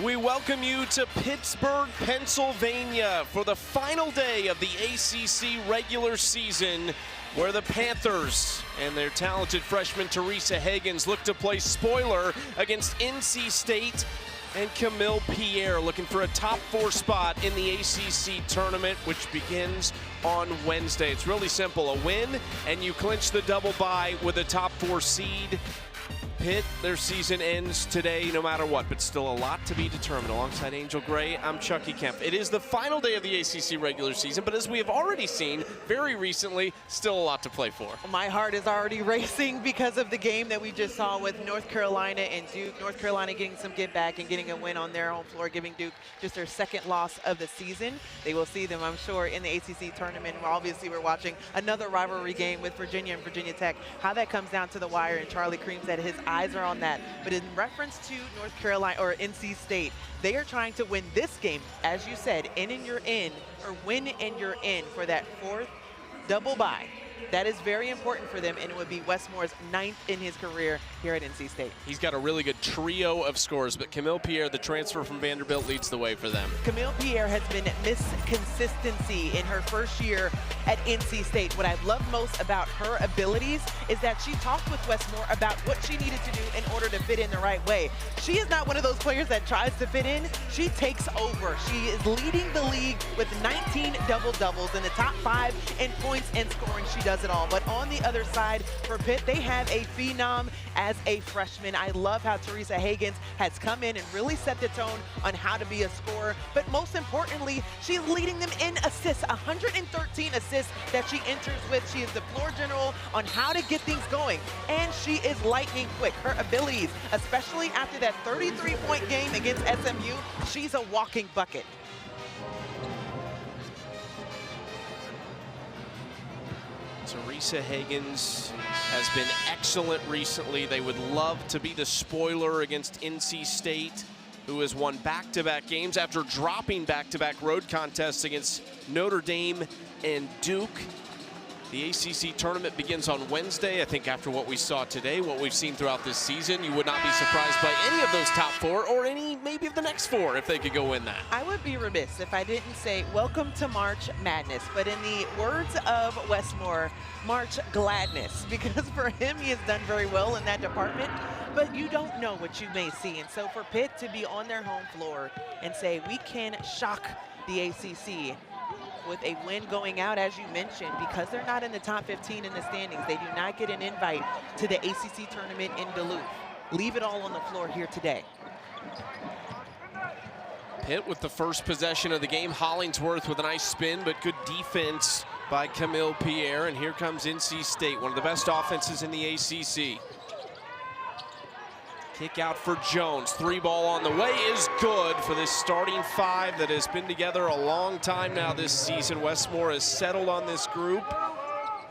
We welcome you to Pittsburgh, Pennsylvania for the final day of the ACC regular season, where the Panthers and their talented freshman Teresa Higgins look to play spoiler against NC State, and Camille Pierre looking for a top 4 spot in the ACC tournament, which begins on Wednesday. It's really simple. A win and you clinch the double bye with a top 4 seed. Pitt, their season ends today no matter what, but still a lot to be determined. Alongside Angel Gray, I'm Chucky Kemp. It is the final day of the ACC regular season, but as we have already seen very recently, still a lot to play for. My heart is already racing because of the game that we just saw with North Carolina and Duke. North Carolina getting some get back and getting a win on their home floor, giving Duke just their second loss of the season. They will see them, I'm sure, in the ACC tournament. Obviously, we're watching another rivalry game with Virginia and Virginia Tech. How that comes down to the wire, and Charlie Cream said his eyes are on that. But in reference to North Carolina or NC State, they are trying to win this game, as you said, in and you're in, or win and you're in for that 4th double bye. That is very important for them, and it would be Westmore's 9th in his career here at NC State. He's got a really good trio of scores, but Camille Pierre, the transfer from Vanderbilt, leads the way for them. Camille Pierre has been Miss Consistency in her first year at NC State. What I love most about her abilities is that she talked with Westmore about what she needed to do in order to fit in the right way. She is not one of those players that tries to fit in. She takes over. She is leading the league with 19 double-doubles, in the top 5 in points and scoring. She does it all. But on the other side for Pitt, they have a phenom as a freshman. I love how Teresa Higgins has come in and really set the tone on how to be a scorer. But most importantly, she's leading them in assists, 113 assists that she enters with. She is the floor general on how to get things going, and she is lightning quick. Her abilities, especially after that 33-point game against SMU, she's a walking bucket. Teresa Higgins has been excellent recently. They would love to be the spoiler against NC State, who has won back-to-back games after dropping back-to-back road contests against Notre Dame and Duke. The ACC tournament begins on Wednesday. I think after what we saw today, what we've seen throughout this season, you would not be surprised by any of those top 4 or any maybe of the next 4 if they could go win that. I would be remiss if I didn't say welcome to March Madness, but in the words of Westmore, March Gladness, because for him, he has done very well in that department, but you don't know what you may see. And so for Pitt to be on their home floor and say, we can shock the ACC with a win going out, as you mentioned, because they're not in the top 15 in the standings. They do not get an invite to the ACC tournament in Duluth. Leave it all on the floor here today. Pitt with the first possession of the game. Hollingsworth with a nice spin, but good defense by Camille Pierre. And here comes NC State, one of the best offenses in the ACC. Kick out for Jones. 3-ball on the way is good for this starting 5 that has been together a long time now this season. Westmore has settled on this group,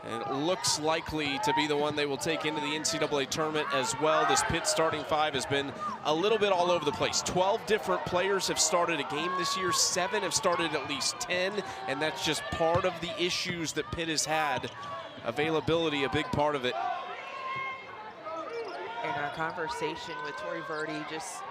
and it looks likely to be the one they will take into the NCAA tournament as well. This Pitt starting 5 has been a little bit all over the place. 12 different players have started a game this year. 7 have started at least 10, and that's just part of the issues that Pitt has had. Availability, a big part of it. In our conversation with Tori Verdi, just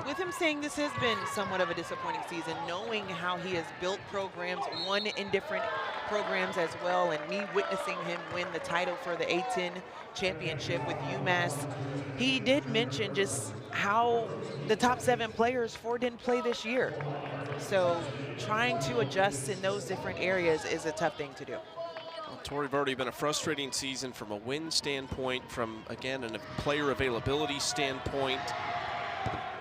with him saying this has been somewhat of a disappointing season, knowing how he has built programs, won in different programs as well, and me witnessing him win the title for the A10 championship with UMass. He did mention just how the top 7 players, 4 didn't play this year. So trying to adjust in those different areas is a tough thing to do. Well, Tori Verdi, been a frustrating season from a win standpoint, from, again, a player availability standpoint.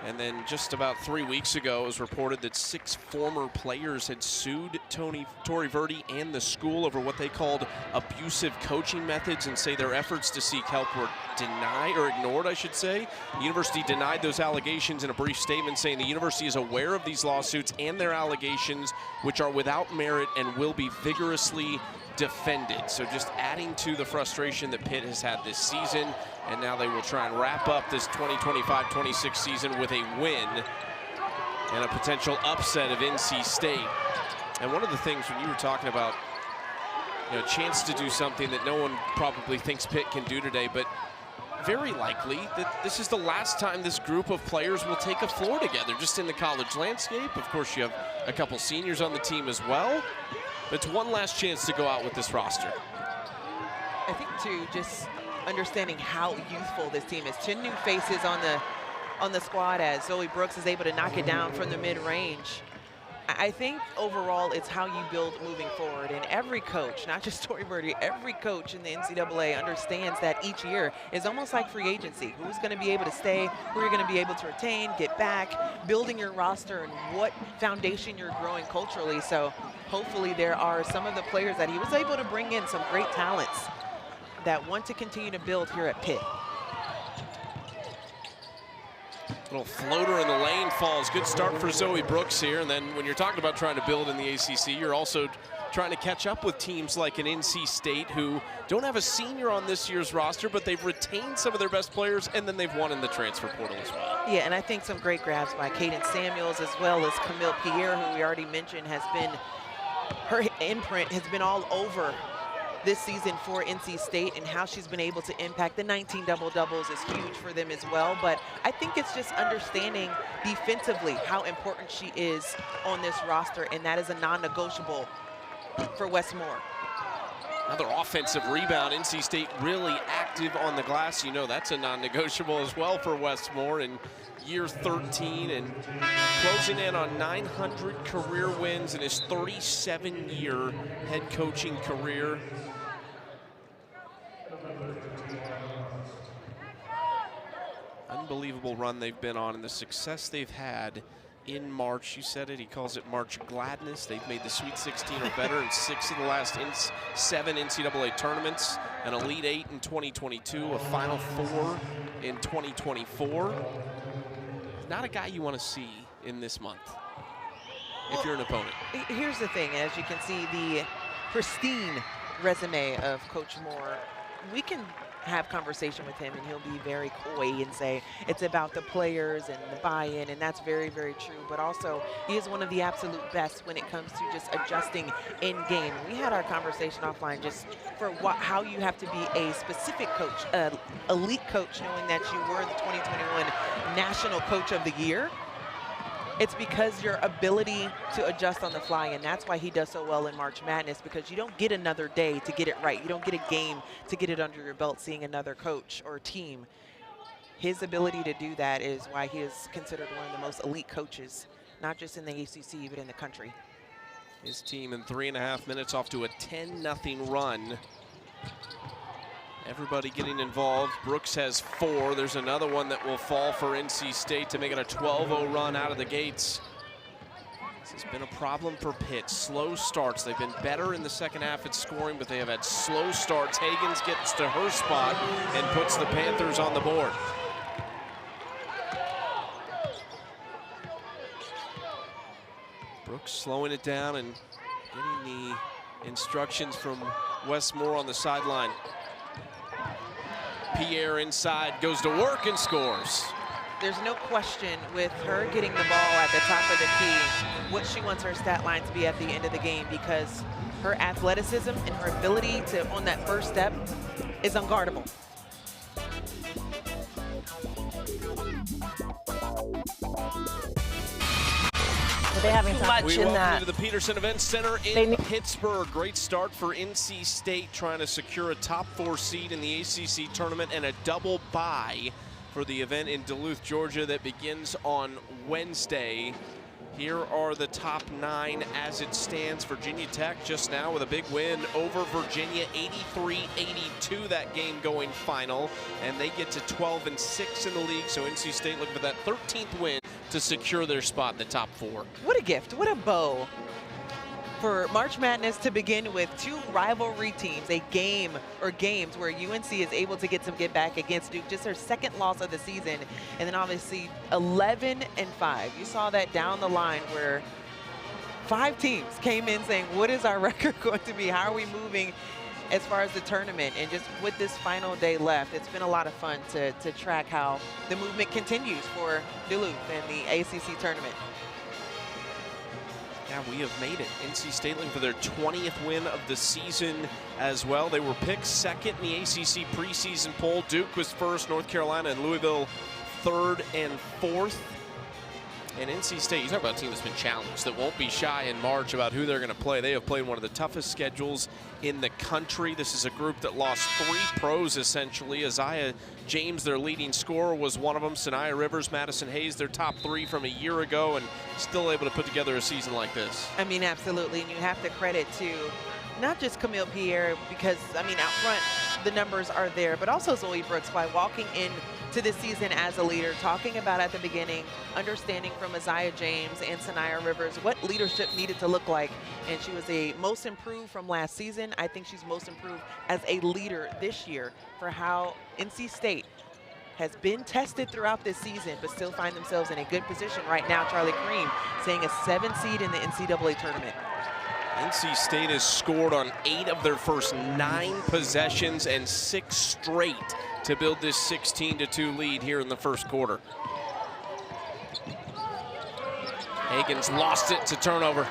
And then just about 3 weeks ago, it was reported that 6 former players had sued Tori Verdi and the school over what they called abusive coaching methods, and say their efforts to seek help were denied, or ignored, I should say. The university denied those allegations in a brief statement, saying the university is aware of these lawsuits and their allegations, which are without merit and will be vigorously defended. So just adding to the frustration that Pitt has had this season, and now they will try and wrap up this 2025-26 season with a win and a potential upset of NC State. And one of the things when you were talking about, you know, chance to do something that no one probably thinks Pitt can do today, but very likely that this is the last time this group of players will take a floor together, just in the college landscape. Of course, you have a couple seniors on the team as well. But it's one last chance to go out with this roster. I think, too, just understanding how youthful this team is. 10 new faces on the squad as Zoe Brooks is able to knock it down from the mid-range. I think overall it's how you build moving forward, and every coach, not just Tori Birdie, every coach in the NCAA understands that each year is almost like free agency. Who's going to be able to stay, who you're going to be able to retain, get back, building your roster, and what foundation you're growing culturally. So hopefully there are some of the players that he was able to bring in, some great talents that want to continue to build here at Pitt. Little floater in the lane falls. Good start for Zoe Brooks here. And then when you're talking about trying to build in the ACC, you're also trying to catch up with teams like an NC State who don't have a senior on this year's roster, but they've retained some of their best players, and then they've won in the transfer portal as well. Yeah, and I think some great grabs by Kaden Samuels as well as Camille Pierre, who we already mentioned has been, her imprint has been all over this season for NC State, and how she's been able to impact. The 19 double-doubles is huge for them as well, but I think it's just understanding defensively how important she is on this roster, and that is a non-negotiable for Westmore. Another offensive rebound. NC State really active on the glass. You know that's a non-negotiable as well for Westmore in year 13, and closing in on 900 career wins in his 37-year head coaching career. Unbelievable run they've been on, and the success they've had in March. You said it, he calls it March Gladness. They've made the Sweet 16 or better in 6 of the last 7 NCAA tournaments, an Elite 8 in 2022, a Final 4 in 2024. Not a guy you want to see in this month if you're an opponent. Here's the thing, as you can see, the pristine resume of Coach Moore, we can have conversation with him and he'll be very coy and say it's about the players and the buy-in, and that's very, very true. But also, he is one of the absolute best when it comes to just adjusting in game. We had our conversation offline just for how you have to be a specific coach, elite coach, knowing that you were the 2021 National Coach of the Year. It's because your ability to adjust on the fly, and that's why he does so well in March Madness, because you don't get another day to get it right. You don't get a game to get it under your belt seeing another coach or team. His ability to do that is why he is considered one of the most elite coaches, not just in the ACC, but in the country. His team in 3.5 minutes off to a 10-0 run. Everybody getting involved. Brooks has 4. There's another one that will fall for NC State to make it a 12-0 run out of the gates. This has been a problem for Pitt. Slow starts. They've been better in the second half at scoring, but they have had slow starts. Hagens gets to her spot and puts the Panthers on the board. Brooks slowing it down and getting the instructions from Westmore on the sideline. Pierre inside, goes to work and scores. There's no question with her getting the ball at the top of the key, what she wants her stat line to be at the end of the game, because her athleticism and her ability to, on that first step, is unguardable. They having much we in welcome that. you to the Petersen Event Center in Pittsburgh. Great start for NC State, trying to secure a top 4 seed in the ACC tournament and a double bye for the event in Duluth, Georgia that begins on Wednesday. Here are the top 9 as it stands. Virginia Tech just now with a big win over Virginia, 83-82, that game going final, and they get to 12-6 in the league. So NC State looking for that 13th win to secure their spot in the top 4. What a gift, what a bow for March Madness to begin with. 2 rivalry teams, a game or games where UNC is able to get some get back against Duke, just their 2nd loss of the season, and then obviously 11-5. You saw that down the line where 5 teams came in saying, what is our record going to be? How are we moving as far as the tournament? And just with this final day left, it's been a lot of fun to track how the movement continues for Duluth and the ACC tournament. Yeah, we have made it. NC State looking for their 20th win of the season as well. They were picked second in the ACC preseason poll. Duke was first, North Carolina and Louisville third and fourth. And NC State, you talk about a team that's been challenged, that won't be shy in March about who they're going to play. They have played one of the toughest schedules in the country. This is a group that lost 3 pros, essentially. Isaiah James, their leading scorer, was one of them. Sanaya Rivers, Madison Hayes, their top 3 from a year ago, and still able to put together a season like this. I mean, absolutely, and you have to credit to not just Camille Pierre, because, I mean, out front, the numbers are there, but also Zoe Brooks by walking in to this season as a leader, talking about at the beginning, understanding from Isaiah James and Sanaya Rivers what leadership needed to look like. And she was a most improved from last season. I think she's most improved as a leader this year for how NC State has been tested throughout this season, but still find themselves in a good position right now. Charlie Cream saying a 7 seed in the NCAA tournament. NC State has scored on 8 of their first 9 possessions and 6 straight to build this 16-2 lead here in the first quarter. Hagen's lost it to turnover.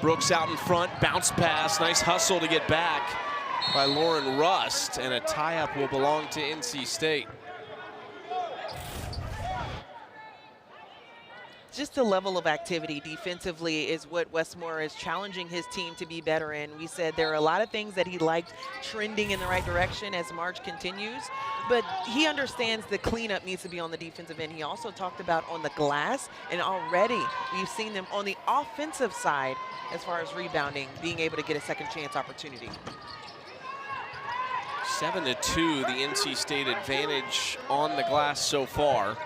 Brooks out in front, bounce pass, nice hustle to get back by Lauren Rust, and a tie-up will belong to NC State. Just the level of activity defensively is what Westmore is challenging his team to be better in. We said there are a lot of things that he liked trending in the right direction as March continues, but he understands the cleanup needs to be on the defensive end. He also talked about on the glass, and already we've seen them on the offensive side as far as rebounding, being able to get a second chance opportunity. 7-2, the NC State advantage on the glass so far.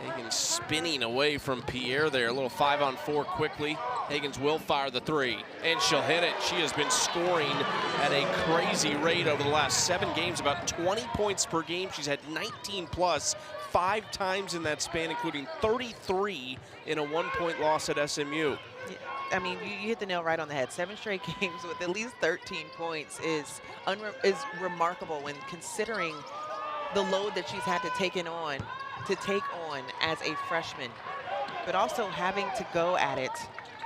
Hagen spinning away from Pierre there. A little 5-on-4 quickly. Hagens will fire the 3, and she'll hit it. She has been scoring at a crazy rate over the last 7 games, about 20 points per game. She's had 19 plus 5 times in that span, including 33 in a 1-point loss at SMU. I mean, you hit the nail right on the head. 7 straight games with at least 13 points is remarkable when considering the load that she's had to take on as a freshman, but also having to go at it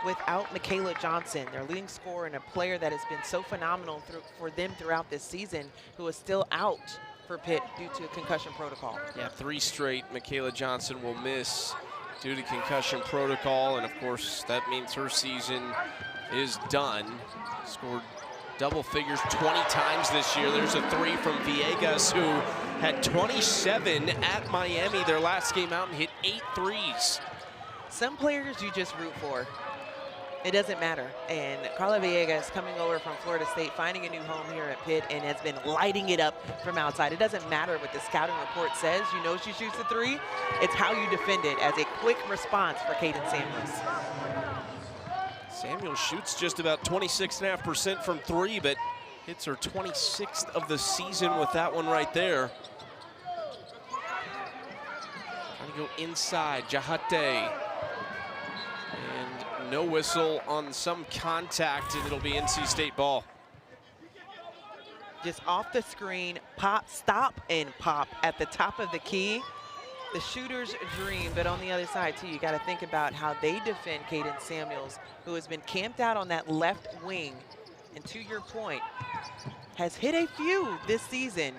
without Michaela Johnson, their leading scorer and a player that has been so phenomenal for them throughout this season, who is still out for Pitt due to concussion protocol. Yeah, 3 straight Michaela Johnson will miss due to concussion protocol, and of course that means her season is done. Scored double figures 20 times this year. There's a 3 from Villegas, who had 27 at Miami their last game out and hit 8 threes. Some players you just root for. It doesn't matter. And Carla Villegas coming over from Florida State, finding a new home here at Pitt, and has been lighting it up from outside. It doesn't matter what the scouting report says. You know she shoots a 3. It's how you defend it as a quick response for Caden Samuels. Samuel shoots just about 26.5% from 3, but hits her 26th of the season with that one right there. Trying to go inside, Jahate. And no whistle on some contact, and it'll be NC State ball. Just off the screen, pop, stop, and pop at the top of the key. The shooter's dream, but on the other side too, you got to think about how they defend Caden Samuels, who has been camped out on that left wing, and to your point, has hit a few this season.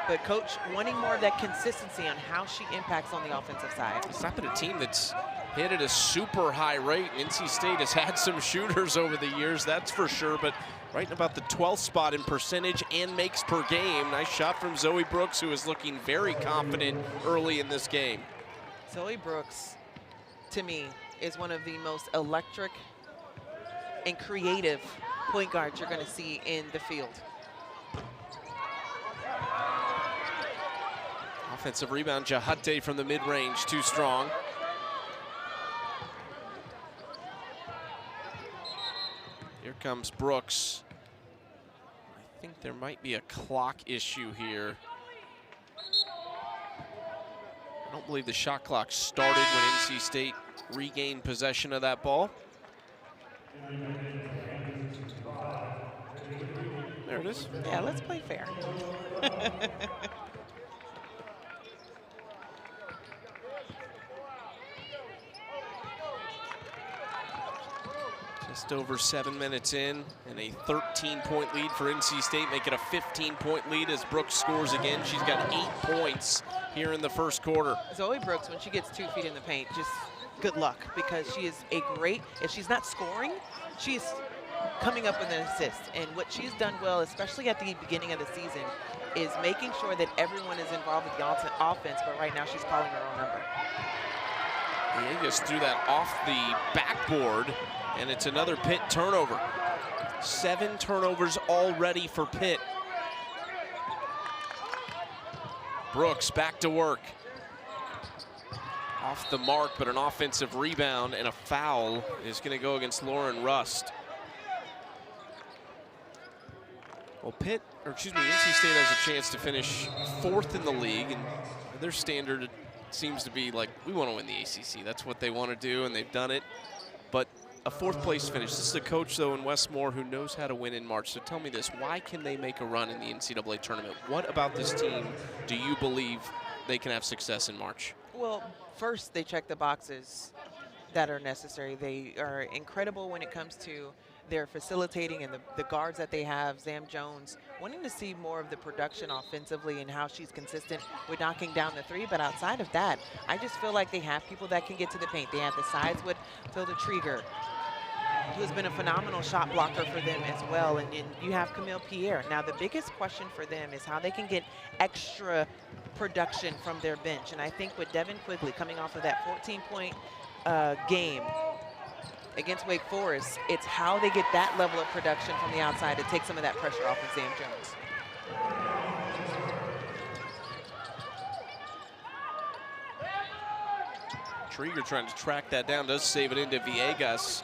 But coach wanting more of that consistency on how she impacts on the offensive side. It's not been a team that's hit at a super high rate. NC State has had some shooters over the years, that's for sure, but right in about the 12th spot in percentage and makes per game. Nice shot from Zoe Brooks, who is looking very confident early in this game. Zoe Brooks, to me, is one of the most electric and creative point guards you're going to see in the field. Offensive rebound, Jahate from the mid-range, too strong. Here comes Brooks. I think there might be a clock issue here. I don't believe the shot clock started when NC State regained possession of that ball. There it is. Yeah, let's play fair. Just over 7 minutes in, and a 13-point lead for NC State, make it a 15-point lead as Brooks scores again. She's got 8 points here in the first quarter. Zoe Brooks, when she gets 2 feet in the paint, just good luck, because she is a great, if she's not scoring, she's coming up with an assist. And what she's done well, especially at the beginning of the season, is making sure that everyone is involved with the offense, but right now she's calling her own number. Villegas threw that off the backboard, and it's another Pitt turnover. 7 turnovers already for Pitt. Brooks back to work. Off the mark, but an offensive rebound and a foul is going to go against Lauren Rust. Well, NC State has a chance to finish 4th in the league, and their standard seems to be like, we want to win the ACC. That's what they want to do, and they've done it. But a 4th place finish. This is a coach, though, in Westmore who knows how to win in March. So tell me this, why can they make a run in the NCAA tournament? What about this team do you believe they can have success in March? Well, first, they check the boxes that are necessary. They are incredible when it comes to their facilitating and the guards that they have. Zam Jones, wanting to see more of the production offensively and how she's consistent with knocking down the 3. But outside of that, I just feel like they have people that can get to the paint. They have the size with Tilda Trieger, who has been a phenomenal shot blocker for them as well. And you have Camille Pierre. Now, the biggest question for them is how they can get extra production from their bench. And I think with Devin Quigley coming off of that 14-point game against Wake Forest, it's how they get that level of production from the outside to take some of that pressure off of Zam Jones. Trieger trying to track that down, does save it into Villegas.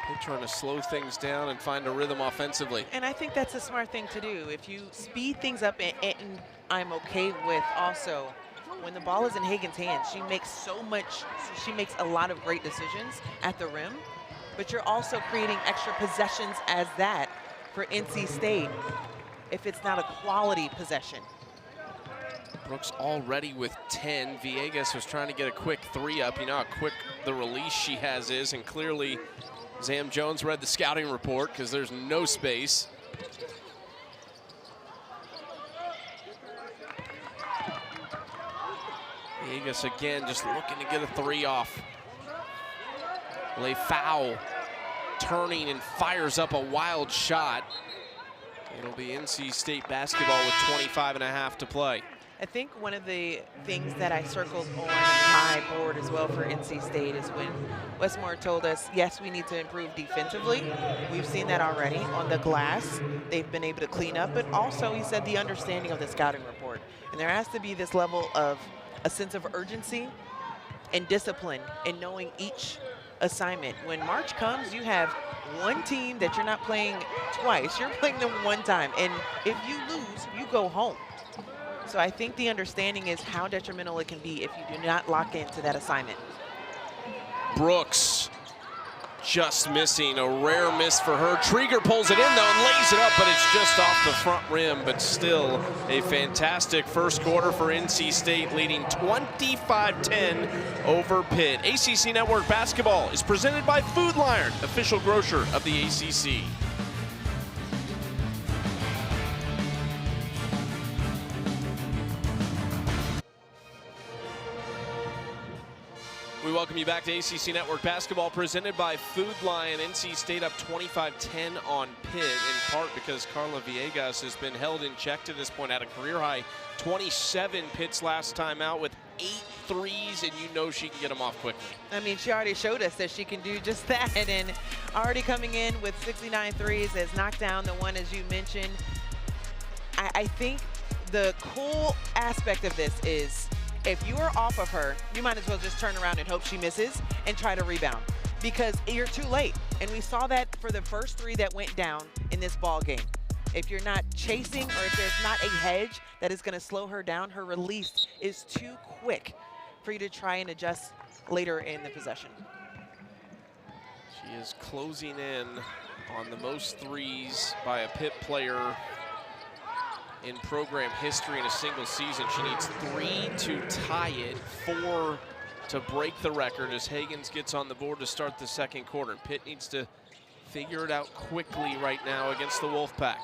They're trying to slow things down and find a rhythm offensively. And I think that's a smart thing to do. If you speed things up, and I'm okay with also, when the ball is in Hagen's hands, she makes a lot of great decisions at the rim, but you're also creating extra possessions as that for NC State if it's not a quality possession. Brooks already with 10. Villegas was trying to get a quick 3 up. You know how quick the release she has is, and clearly Zam Jones read the scouting report because there's no space. Villegas again just looking to get a 3 off. Lay foul, turning and fires up a wild shot. It'll be NC State basketball with 25.5 to play. I think one of the things that I circled on my board as well for NC State is when Westmore told us, yes, we need to improve defensively. We've seen that already on the glass. They've been able to clean up, but also he said the understanding of the scouting report. And there has to be this level of a sense of urgency and discipline in knowing each assignment. When March comes, you have one team that you're not playing twice. You're playing them one time. And if you lose, you go home. So I think the understanding is how detrimental it can be if you do not lock into that assignment. Brooks just missing, a rare miss for her. Trieger pulls it in though and lays it up, but it's just off the front rim, but still a fantastic first quarter for NC State, leading 25-10 over Pitt. ACC Network Basketball is presented by Food Lion, official grocer of the ACC. We welcome you back to ACC Network Basketball, presented by Food Lion. NC State up 25-10 on Pitt, in part because Carla Villegas has been held in check to this point at a career-high 27. Pitt's last time out with 8 threes, and you know she can get them off quickly. I mean, she already showed us that she can do just that, and already coming in with 69 threes, has knocked down the one, as you mentioned. I think the cool aspect of this is, if you are off of her, you might as well just turn around and hope she misses and try to rebound, because you're too late. And we saw that for the first 3 that went down in this ball game. If you're not chasing, or if there's not a hedge that is going to slow her down, her release is too quick for you to try and adjust later in the possession. She is closing in on the most threes by a Pitt player in program history in a single season. She needs 3 to tie it, 4 to break the record as Hagans gets on the board to start the second quarter. Pitt needs to figure it out quickly right now against the Wolfpack.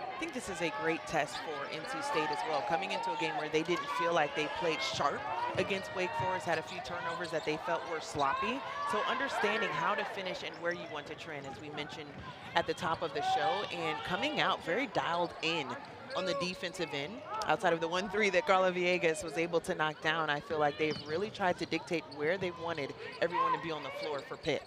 I think this is a great test for NC State as well. Coming into a game where they didn't feel like they played sharp against Wake Forest, had a few turnovers that they felt were sloppy. So understanding how to finish and where you want to trend, as we mentioned at the top of the show, and coming out very dialed in on the defensive end. Outside of the 1-3 that Carla Villegas was able to knock down, I feel like they've really tried to dictate where they wanted everyone to be on the floor for Pitt.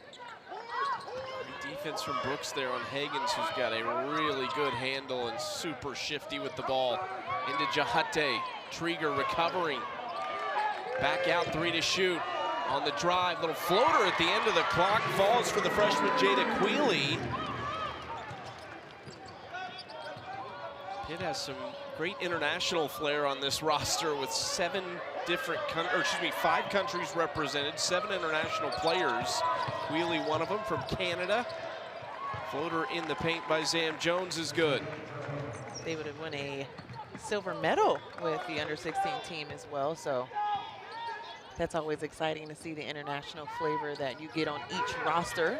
Defense from Brooks there on Hagans, who's got a really good handle and super shifty with the ball. Into Jahate, Trieger recovering. Back out, 3 to shoot. On the drive, little floater at the end of the clock, falls for the freshman Jada Quealy. Pitt has some great international flair on this roster with 5 countries represented, 7 international players. Quealy, one of them from Canada. Floater in the paint by Zam Jones is good. They would have won a silver medal with the under-16 team as well, so that's always exciting to see the international flavor that you get on each roster.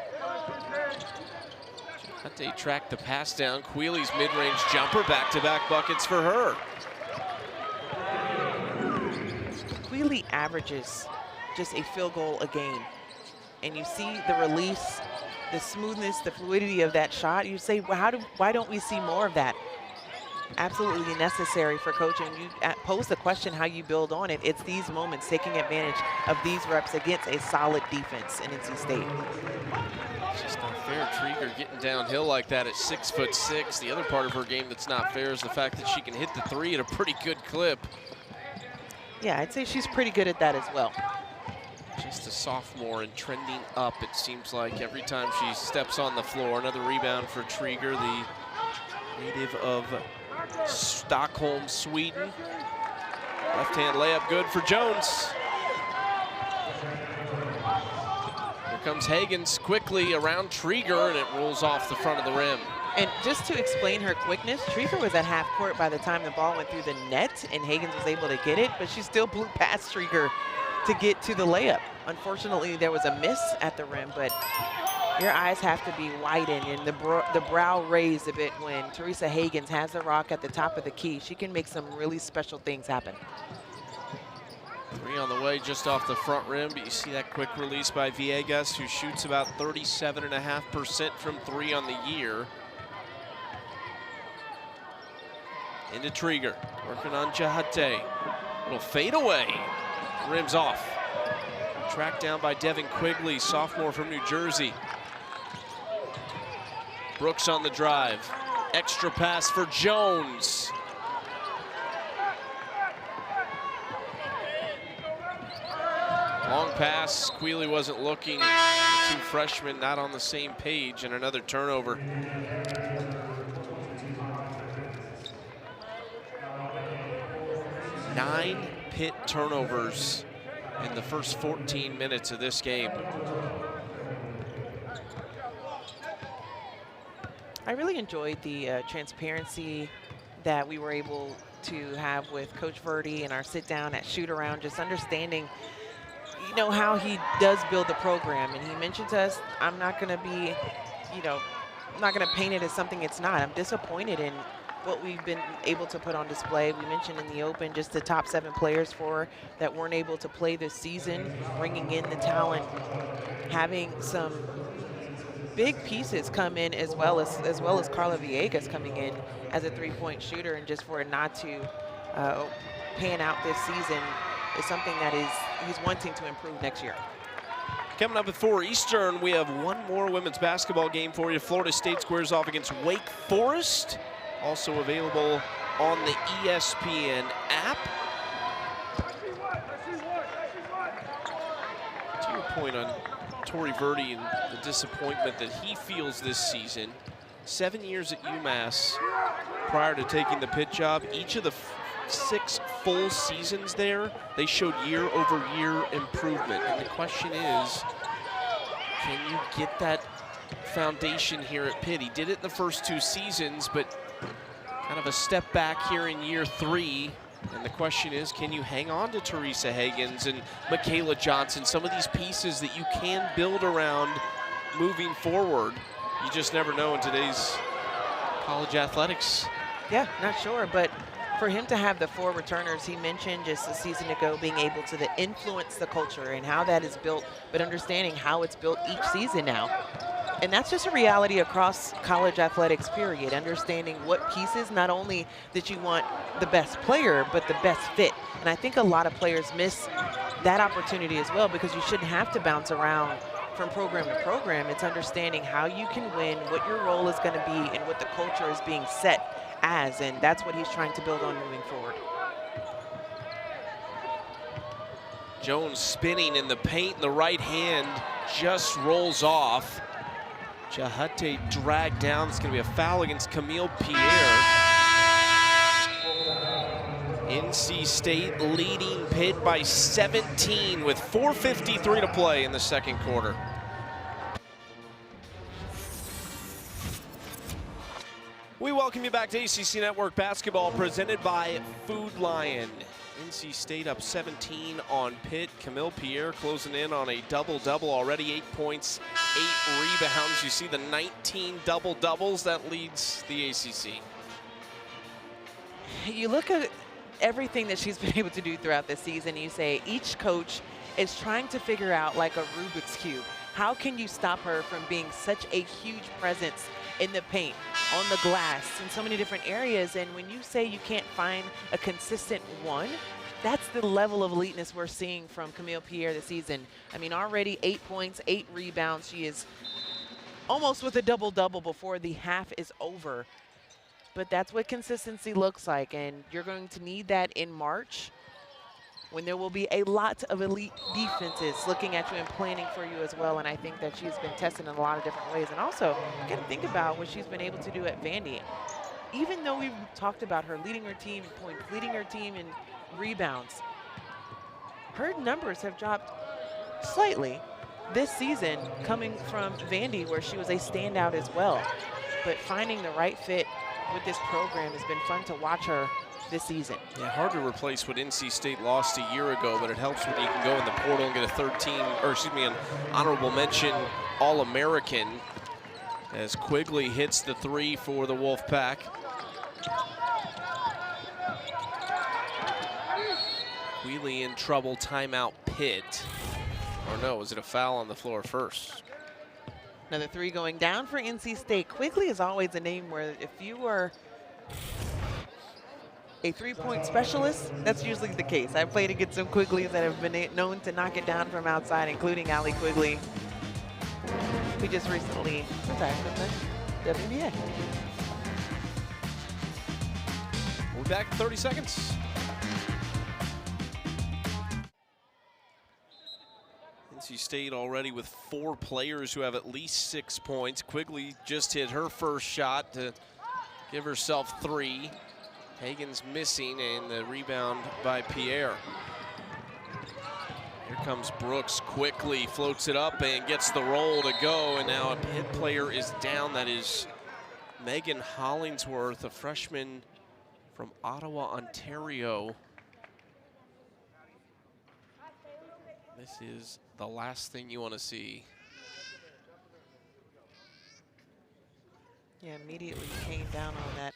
They tracked the pass down. Quealy's mid-range jumper, back-to-back buckets for her. Quealy averages just a field goal a game. And you see the release, the smoothness, the fluidity of that shot. You say, well, why don't we see more of that? Absolutely necessary for coaching. You pose the question how you build on it. It's these moments, taking advantage of these reps against a solid defense in NC State. It's just not fair. Trieger getting downhill like that at 6'6". The other part of her game that's not fair is the fact that she can hit the 3 at a pretty good clip. Yeah, I'd say she's pretty good at that as well. Just a sophomore and trending up, it seems like, every time she steps on the floor. Another rebound for Trieger, the native of Stockholm, Sweden. Left-hand layup good for Jones. Here comes Hagans quickly around Trieger, and it rolls off the front of the rim. And just to explain her quickness, Trieger was at half court by the time the ball went through the net, and Hagans was able to get it, but she still blew past Trieger to get to the layup. Unfortunately, there was a miss at the rim, but your eyes have to be widened and the brow raised a bit when Teresa Hagans has the rock at the top of the key. She can make some really special things happen. 3 on the way just off the front rim, but you see that quick release by Villegas, who shoots about 37.5% from 3 on the year. Into Trieger, working on Jahate. Little fade away, rims off. Tracked down by Devin Quigley, sophomore from New Jersey. Brooks on the drive. Extra pass for Jones. Long pass, Quealy wasn't looking. The 2 freshmen not on the same page, and another turnover. Nine Pitt turnovers in the first 14 minutes of this game. I really enjoyed the transparency that we were able to have with Coach Verdi and our sit down at shoot around, just understanding, you know, how he does build the program. And he mentioned to us, I'm not going to be, you know, I'm not going to paint it as something it's not. I'm disappointed in what we've been able to put on display. We mentioned in the open just the top 7 players that weren't able to play this season, bringing in the talent, having some big pieces come in as well as Carla Villegas coming in as a 3-point shooter, and just for it not to pan out this season is something that he's wanting to improve next year. Coming up at 4 Eastern, we have one more women's basketball game for you. Florida State squares off against Wake Forest. Also available on the ESPN app. To your point on Tori Verdi and the disappointment that he feels this season, 7 years at UMass prior to taking the Pitt job, each of the 6 full seasons there, they showed year-over-year improvement. And the question is, can you get that foundation here at Pitt? He did it in the first 2 seasons, but kind of a step back here in year 3 And the question is, can you hang on to Teresa Higgins and Michaela Johnson, some of these pieces that you can build around moving forward? You just never know in today's college athletics. Yeah, not sure, but for him to have the 4 returners he mentioned just a season ago, being able to influence the culture and how that is built, but understanding how it's built each season now. And that's just a reality across college athletics, period. Understanding what pieces, not only that you want the best player, but the best fit. And I think a lot of players miss that opportunity as well, because you shouldn't have to bounce around from program to program. It's understanding how you can win, what your role is going to be, and what the culture is being set as. And that's what he's trying to build on moving forward. Jones spinning in the paint, the right hand just rolls off. Jahate dragged down. It's going to be a foul against Camille Pierre. NC State leading Pitt by 17 with 4:53 to play in the second quarter. We welcome you back to ACC Network Basketball, presented by Food Lion. NC State up 17 on Pitt. Camille Pierre closing in on a double-double already, 8 points, 8 rebounds. You see the 19 double-doubles that leads the ACC. You look at everything that she's been able to do throughout the season. You say each coach is trying to figure out, like a Rubik's Cube, how can you stop her from being such a huge presence in the paint, on the glass, in so many different areas. And when you say you can't find a consistent one, that's the level of eliteness we're seeing from Camille Pierre this season. I mean, already 8 points, 8 rebounds. She is almost with a double-double before the half is over. But that's what consistency looks like, and you're going to need that in March, when there will be a lot of elite defenses looking at you and planning for you as well. And I think that she's been tested in a lot of different ways. And also, you got to think about what she's been able to do at Vandy. Even though we've talked about her leading her team in points, leading her team in rebounds, her numbers have dropped slightly this season, coming from Vandy, where she was a standout as well. But finding the right fit with this program has been fun to watch her this season. Yeah, hard to replace what NC State lost a year ago, but it helps when you can go in the portal and get an honorable mention All-American, as Quigley hits the 3 for the Wolfpack. Wheelie in trouble, timeout Pitt. Or no, was it a foul on the floor first? Another 3 going down for NC State. Quigley is always a name where if you are a 3-point specialist, that's usually the case. I've played against some Quigleys that have been known to knock it down from outside, including Allie Quigley, who just recently retired from the WNBA. We'll be back in 30 seconds. NC State already with 4 players who have at least 6 points. Quigley just hit her first shot to give herself 3. Hagen's missing, and the rebound by Pierre. Here comes Brooks, quickly floats it up and gets the roll to go, and now a Pitt player is down. That is Megan Hollingsworth, a freshman from Ottawa, Ontario. This is the last thing you want to see. Yeah, immediately came down on that.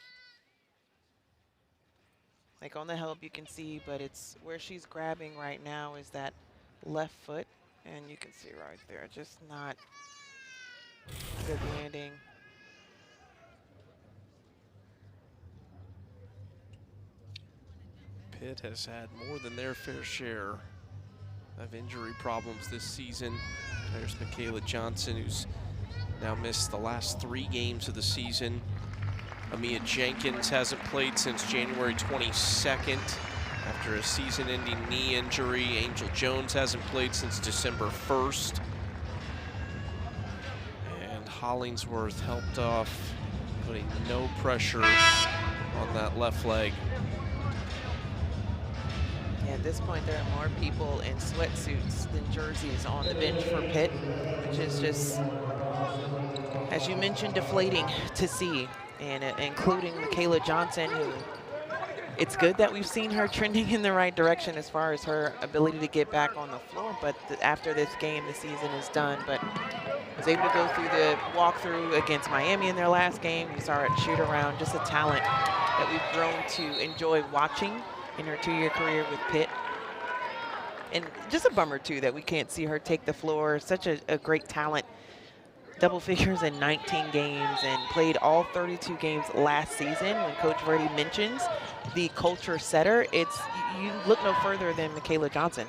Like on the help you can see, but it's where she's grabbing right now is that left foot, and you can see right there, just not good landing. Pitt has had more than their fair share of injury problems this season. There's Michaela Johnson, who's now missed the last 3 games of the season. Amia Jenkins hasn't played since January 22nd after a season-ending knee injury. Angel Jones hasn't played since December 1st. And Hollingsworth helped off, putting no pressure on that left leg. Yeah, at this point, there are more people in sweatsuits than jerseys on the bench for Pitt, which is just, as you mentioned, deflating to see. And including Michaela Johnson, who it's good that we've seen her trending in the right direction as far as her ability to get back on the floor. But after this game, the season is done. But was able to go through the walkthrough against Miami in their last game. You saw her at shoot around, just a talent that we've grown to enjoy watching in her 2-year career with Pitt. And just a bummer, too, that we can't see her take the floor. Such a great talent. Double figures in 19 games and played all 32 games last season. When Coach Verdi mentions the culture setter, it's you look no further than Michaela Johnson.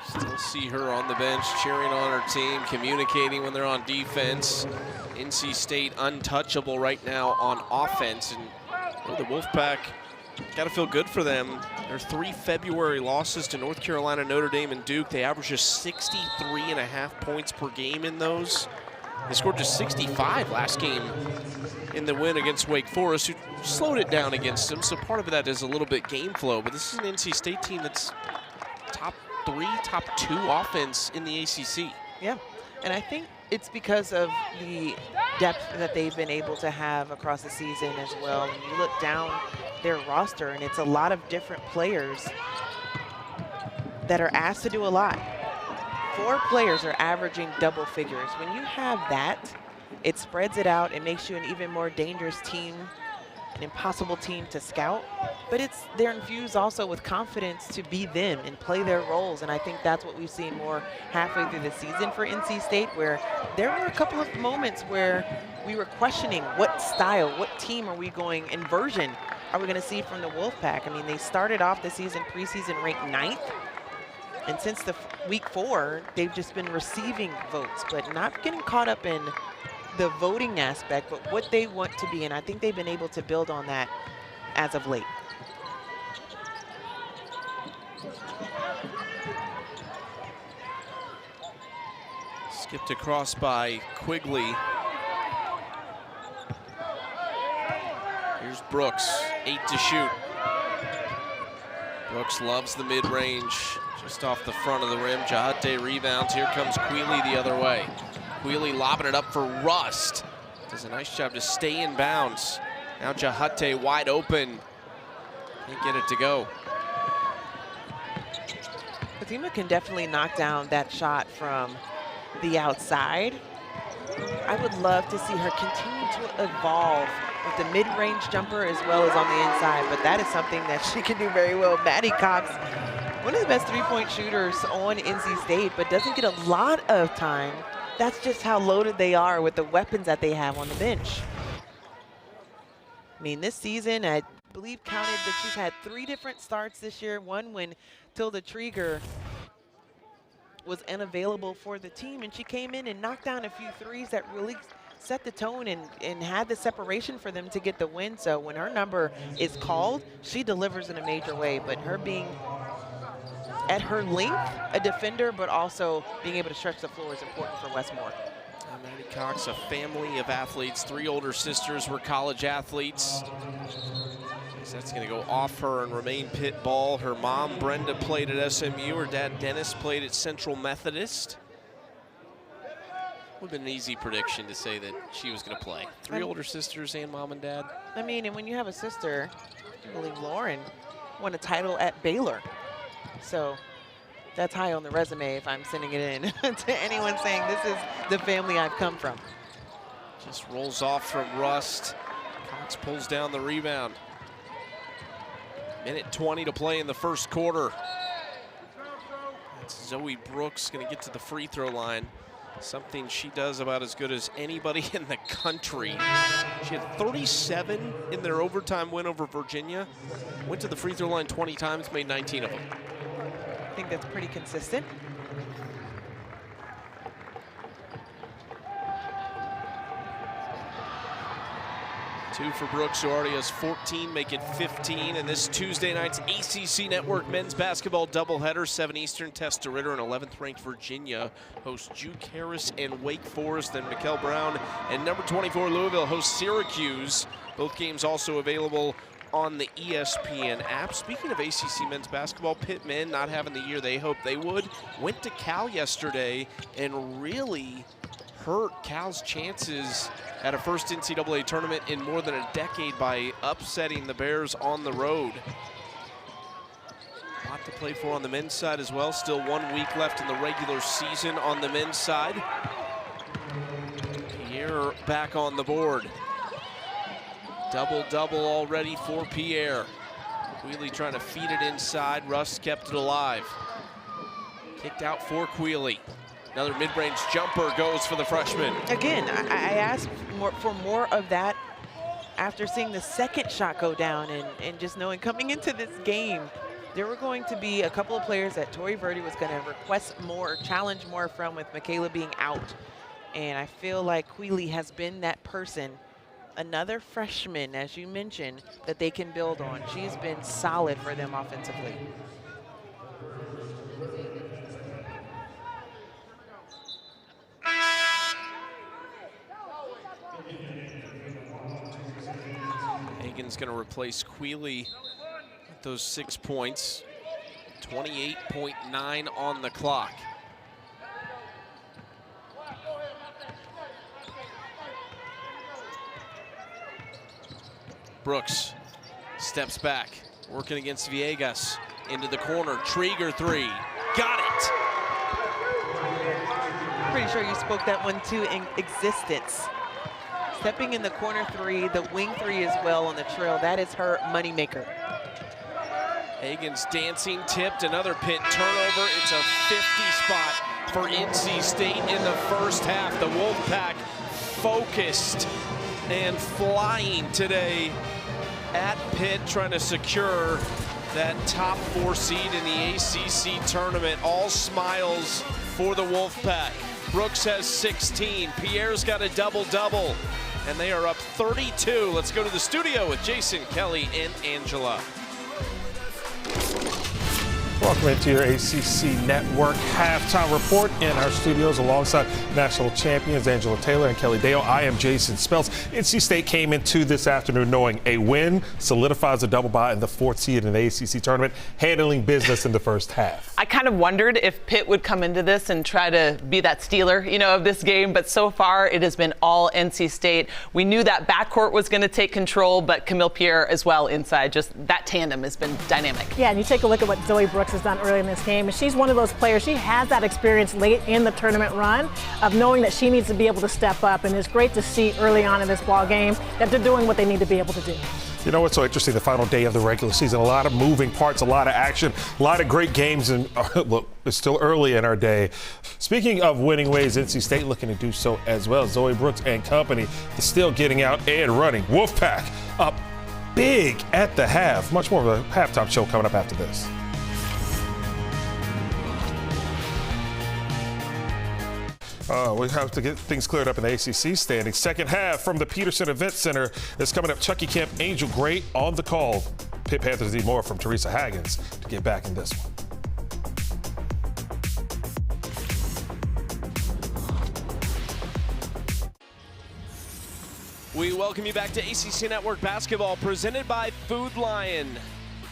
Still see her on the bench cheering on her team, communicating when they're on defense. NC State untouchable right now on offense, and the Wolfpack got to feel good for them. Their 3 February losses to North Carolina, Notre Dame, and Duke. They averaged just 63.5 points per game in those. They scored just 65 last game in the win against Wake Forest, who slowed it down against them. So part of that is a little bit game flow. But this is an NC State team that's top 3, top 2 offense in the ACC. Yeah, and I think it's because of the depth that they've been able to have across the season as well. When you look down their roster, and it's a lot of different players that are asked to do a lot. 4 players are averaging double figures. When you have that, it spreads it out. It makes you an even more dangerous team, an impossible team to scout. But they're infused also with confidence to be them and play their roles. And I think that's what we've seen more halfway through the season for NC State, where there were a couple of moments where we were questioning what style, what team are we going, and version are we going to see from the Wolfpack. I mean, they started off the season preseason ranked 9th. And since the week 4, they've just been receiving votes, but not getting caught up in the voting aspect, but what they want to be. And I think they've been able to build on that as of late. Skipped across by Quigley. Here's Brooks, 8 to shoot. Brooks loves the mid-range, just off the front of the rim. Jahate rebounds. Here comes Quealy the other way. Quealy lobbing it up for Rust. Does a nice job to stay in bounds. Now Jahate wide open. Can't get it to go. Fatima can definitely knock down that shot from the outside. I would love to see her continue to evolve with the mid-range jumper as well as on the inside, but that is something that she can do very well. Maddie Cox, one of the best 3-point shooters on NC State, but doesn't get a lot of time. That's just how loaded they are with the weapons that they have on the bench. I mean, this season, I believe counted that she's had 3 different starts this year. One when Tilda Trieger was unavailable for the team, and she came in and knocked down a few threes that really set the tone and had the separation for them to get the win. So when her number is called, she delivers in a major way. But her being at her length, a defender, but also being able to stretch the floor is important for Westmore. Maddie Cox, a family of athletes. 3 older sisters were college athletes. That's going to go off her and remain Pitt ball. Her mom, Brenda, played at SMU. Her dad, Dennis, played at Central Methodist. Would have been an easy prediction to say that she was going to play. 3 older sisters and mom and dad. I mean, and when you have a sister, I believe Lauren won a title at Baylor. So that's high on the resume if I'm sending it in to anyone saying this is the family I've come from. Just rolls off from Rust. Cox pulls down the rebound. Minute 20 to play in the first quarter. That's Zoe Brooks going to get to the free throw line. Something she does about as good as anybody in the country. She had 37 in their overtime win over Virginia. Went to the free throw line 20 times, made 19 of them. I think that's pretty consistent. Two for Brooks, who already has 14, make it 15. And this Tuesday night's ACC Network men's basketball doubleheader, 7 Eastern, Testa Ritter and 11th-ranked Virginia host Duke Harris and Wake Forest. Then Mikkel Brown and number 24 Louisville host Syracuse. Both games also available on the ESPN app. Speaking of ACC men's basketball, Pitt men not having the year they hoped they would. Went to Cal yesterday and really hurt Cal's chances at a first NCAA tournament in more than a decade by upsetting the Bears on the road. A lot to play for on the men's side as well. Still 1 week left in the regular season on the men's side. Pierre back on the board. Double-double already for Pierre. Quealy trying to feed it inside. Russ kept it alive. Kicked out for Quealy. Another mid-range jumper goes for the freshman. Again, I asked for more of that after seeing the second shot go down and just knowing coming into this game, there were going to be a couple of players that Tori Verdi was going to request more, challenge more from with Michaela being out. And I feel like Quealy has been that person. Another freshman, as you mentioned, that they can build on. She's been solid for them offensively. Hagan's going to replace Quealy with those 6 points. 28.9 on the clock. Brooks steps back, working against Villegas. Into the corner, Trieger three. Got it! Pretty sure you spoke that one to existence. Stepping in the corner three, the wing three as well on the trail, that is her moneymaker. Hagan's dancing, tipped, another Pitt turnover. It's a 50 spot for NC State in the first half. The Wolfpack focused and flying today at Pitt, trying to secure that top 4 seed in the ACC tournament. All smiles for the Wolfpack. Brooks has 16. Pierre's got a double-double, and they are up 32. Let's go to the studio with Jason, Kelly, and Angela. Welcome into your ACC Network halftime report in our studios alongside national champions Angela Taylor and Kelly Dale. I am Jason Speltz. NC State came into this afternoon knowing a win solidifies a double bye in the 4th seed in the ACC tournament, handling business in the first half. I kind of wondered if Pitt would come into this and try to be that stealer, of this game, but so far it has been all NC State. We knew that backcourt was going to take control, but Camille Pierre as well inside. Just that tandem has been dynamic. Yeah, and you take a look at what Zoe Brooks has done early in this game, and she's one of those players. She has that experience late in the tournament run of knowing that she needs to be able to step up, and it's great to see early on in this ball game that they're doing what they need to be able to do. You know what's so interesting? The final day of the regular season, a lot of moving parts, a lot of action, a lot of great games, and look, it's still early in our day. Speaking of winning ways, NC State looking to do so as well. Zoe Brooks and company is still getting out and running. Wolfpack up big at the half. Much more of a halftime show coming up after this. We have to get things cleared up in the ACC standings. Second half from the Petersen Event Center is coming up. Chucky Camp, Angel Gray on the call. Pitt Panthers need more from Teresa Haggins to get back in this one. We welcome you back to ACC Network Basketball, presented by Food Lion.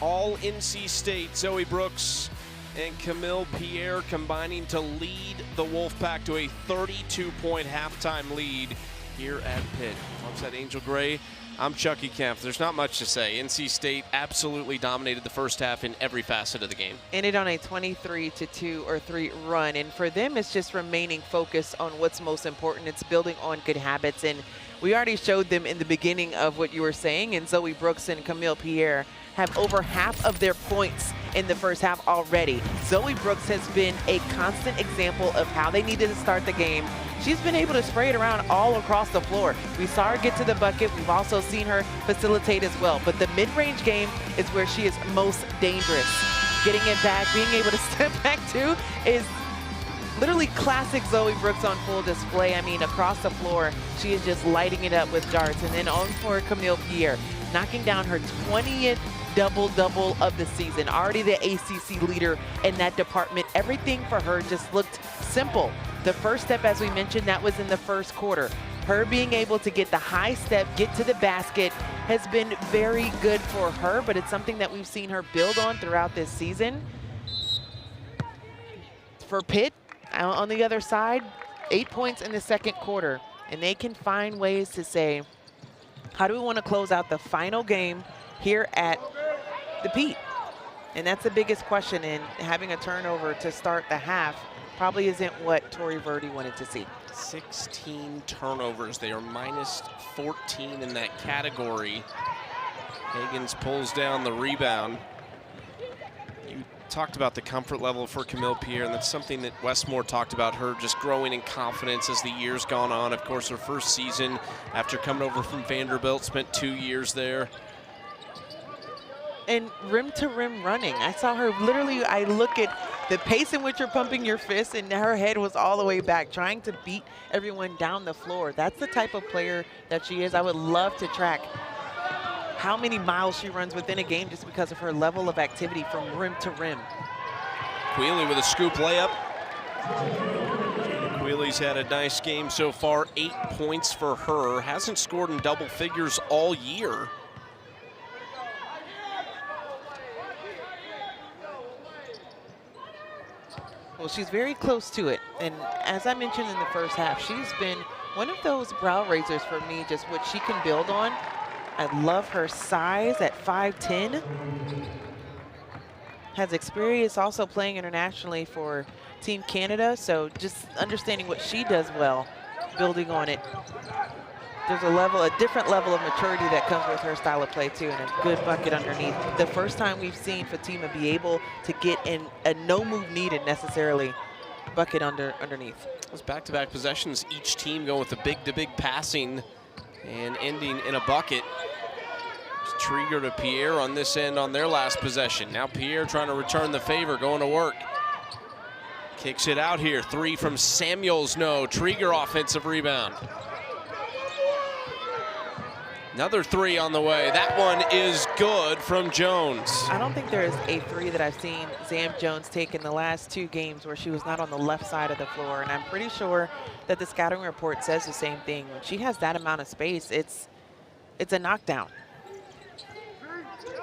All NC State, Zoe Brooks and Camille Pierre combining to lead the Wolfpack to a 32-point halftime lead here at Pitt. Alongside Angel Gray, I'm Chucky Kempf. There's not much to say. NC State absolutely dominated the first half in every facet of the game. Ended on a 23-2 or 3 run, and for them it's just remaining focused on what's most important. It's building on good habits, and we already showed them in the beginning of what you were saying, and Zoe Brooks and Camille Pierre have over half of their points in the first half already. Zoe Brooks has been a constant example of how they needed to start the game. She's been able to spray it around all across the floor. We saw her get to the bucket. We've also seen her facilitate as well. But the mid-range game is where she is most dangerous. Getting it back, being able to step back too, is literally classic Zoe Brooks on full display. I mean, across the floor, she is just lighting it up with darts. And then on for Camille Pierre, knocking down her 20th double-double of the season. Already the ACC leader in that department. Everything for her just looked simple. The first step, as we mentioned, that was in the first quarter. Her being able to get the high step, get to the basket, has been very good for her, but it's something that we've seen her build on throughout this season. For Pitt, on the other side, 8 points in the second quarter, and they can find ways to say, how do we want to close out the final game here at the Pete? And that's the biggest question, and having a turnover to start the half probably isn't what Tori Verdi wanted to see. 16 turnovers. They are minus 14 in that category. Higgins pulls down the rebound. You talked about the comfort level for Camille Pierre, and that's something that Westmore talked about, her just growing in confidence as the years gone on. Of course, her first season after coming over from Vanderbilt, spent 2 years there. And rim-to-rim running. I saw her literally, I look at the pace in which you're pumping your fist, and her head was all the way back, trying to beat everyone down the floor. That's the type of player that she is. I would love to track how many miles she runs within a game just because of her level of activity from rim to rim. Quealy with a scoop layup. Quealy's had a nice game so far, 8 points for her. Hasn't scored in double figures all year. Well, she's very close to it. And as I mentioned in the first half, she's been one of those brow raisers for me, just what she can build on. I love her size at 5'10". Has experience also playing internationally for Team Canada, so just understanding what she does well, building on it. There's a different level of maturity that comes with her style of play too, and a good bucket underneath. The first time we've seen Fatima be able to get in a no move needed necessarily bucket underneath. Those back-to-back possessions, each team going with the big-to-big passing and ending in a bucket. It's Trieger to Pierre on this end on their last possession. Now Pierre trying to return the favor, going to work. Kicks it out here, 3 from Samuels, no. Trieger offensive rebound. Another 3 on the way. That one is good from Jones. I don't think there is a 3 that I've seen Zam Jones take in the last 2 games where she was not on the left side of the floor. And I'm pretty sure that the scouting report says the same thing. When she has that amount of space, it's a knockdown.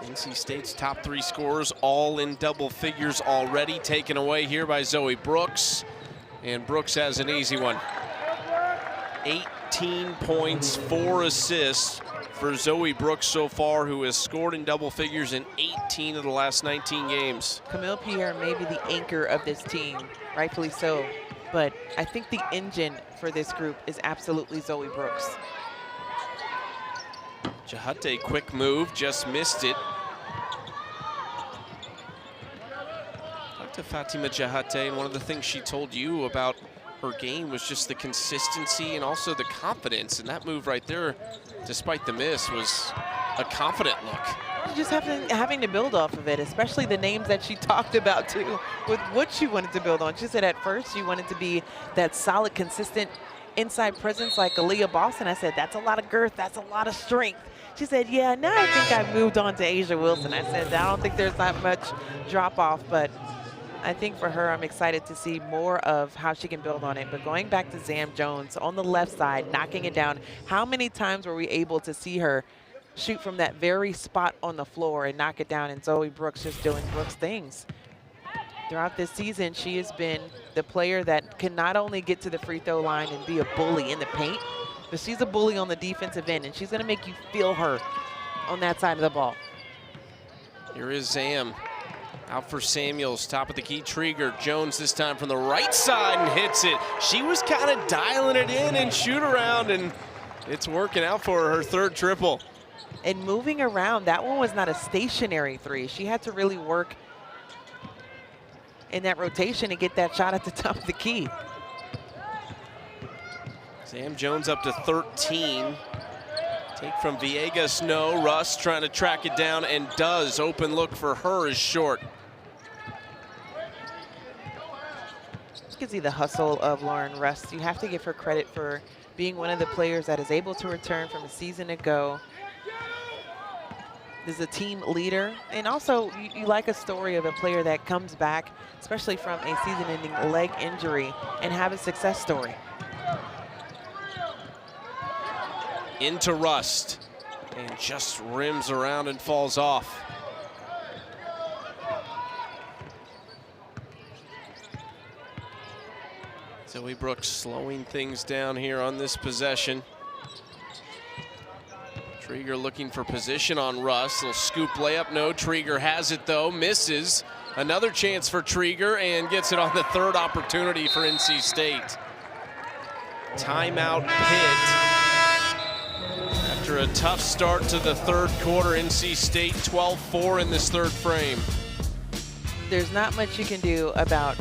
NC State's top 3 scorers all in double figures already, taken away here by Zoe Brooks. And Brooks has an easy one. 18 points, 4 assists for Zoe Brooks so far, who has scored in double figures in 18 of the last 19 games. Camille Pierre may be the anchor of this team, rightfully so, but I think the engine for this group is absolutely Zoe Brooks. Jahate, quick move, just missed it. Talked to Fatima Jahate, and one of the things she told you about her game was just the consistency and also the confidence, and that move right there, despite the miss, was a confident look. Just having to build off of it, especially the names that she talked about too, with what she wanted to build on. She said at first she wanted to be that solid, consistent inside presence like Aaliyah Boston. I said, that's a lot of girth, that's a lot of strength. She said, yeah, now I think I've moved on to Asia Wilson. I said, I don't think there's that much drop off, but I think for her, I'm excited to see more of how she can build on it. But going back to Zam Jones on the left side, knocking it down, how many times were we able to see her shoot from that very spot on the floor and knock it down, and Zoe Brooks just doing Brooks things? Throughout this season, she has been the player that can not only get to the free throw line and be a bully in the paint, but she's a bully on the defensive end, and she's going to make you feel her on that side of the ball. Here is Zam. Out for Samuels, top of the key, Trieger. Jones this time from the right side and hits it. She was kind of dialing it in and shoot around, and it's working out for her 3rd triple. And moving around, that one was not a stationary 3. She had to really work in that rotation and get that shot at the top of the key. Zam Jones up to 13. Take from Villegas, no. Russ trying to track it down and does. Open look for her is short. You can see the hustle of Lauren Russ. You have to give her credit for being one of the players that is able to return from a season ago. Is a team leader, and also you like a story of a player that comes back, especially from a season-ending leg injury, and have a success story. Into Rust, and just rims around and falls off. Zoe Brooks slowing things down here on this possession. Trieger looking for position on Russ. Little scoop layup. No, Trieger has it though. Misses. Another chance for Trieger and gets it on the third opportunity for NC State. Timeout Pitt. After a tough start to the third quarter, NC State 12-4 in this third frame. There's not much you can do about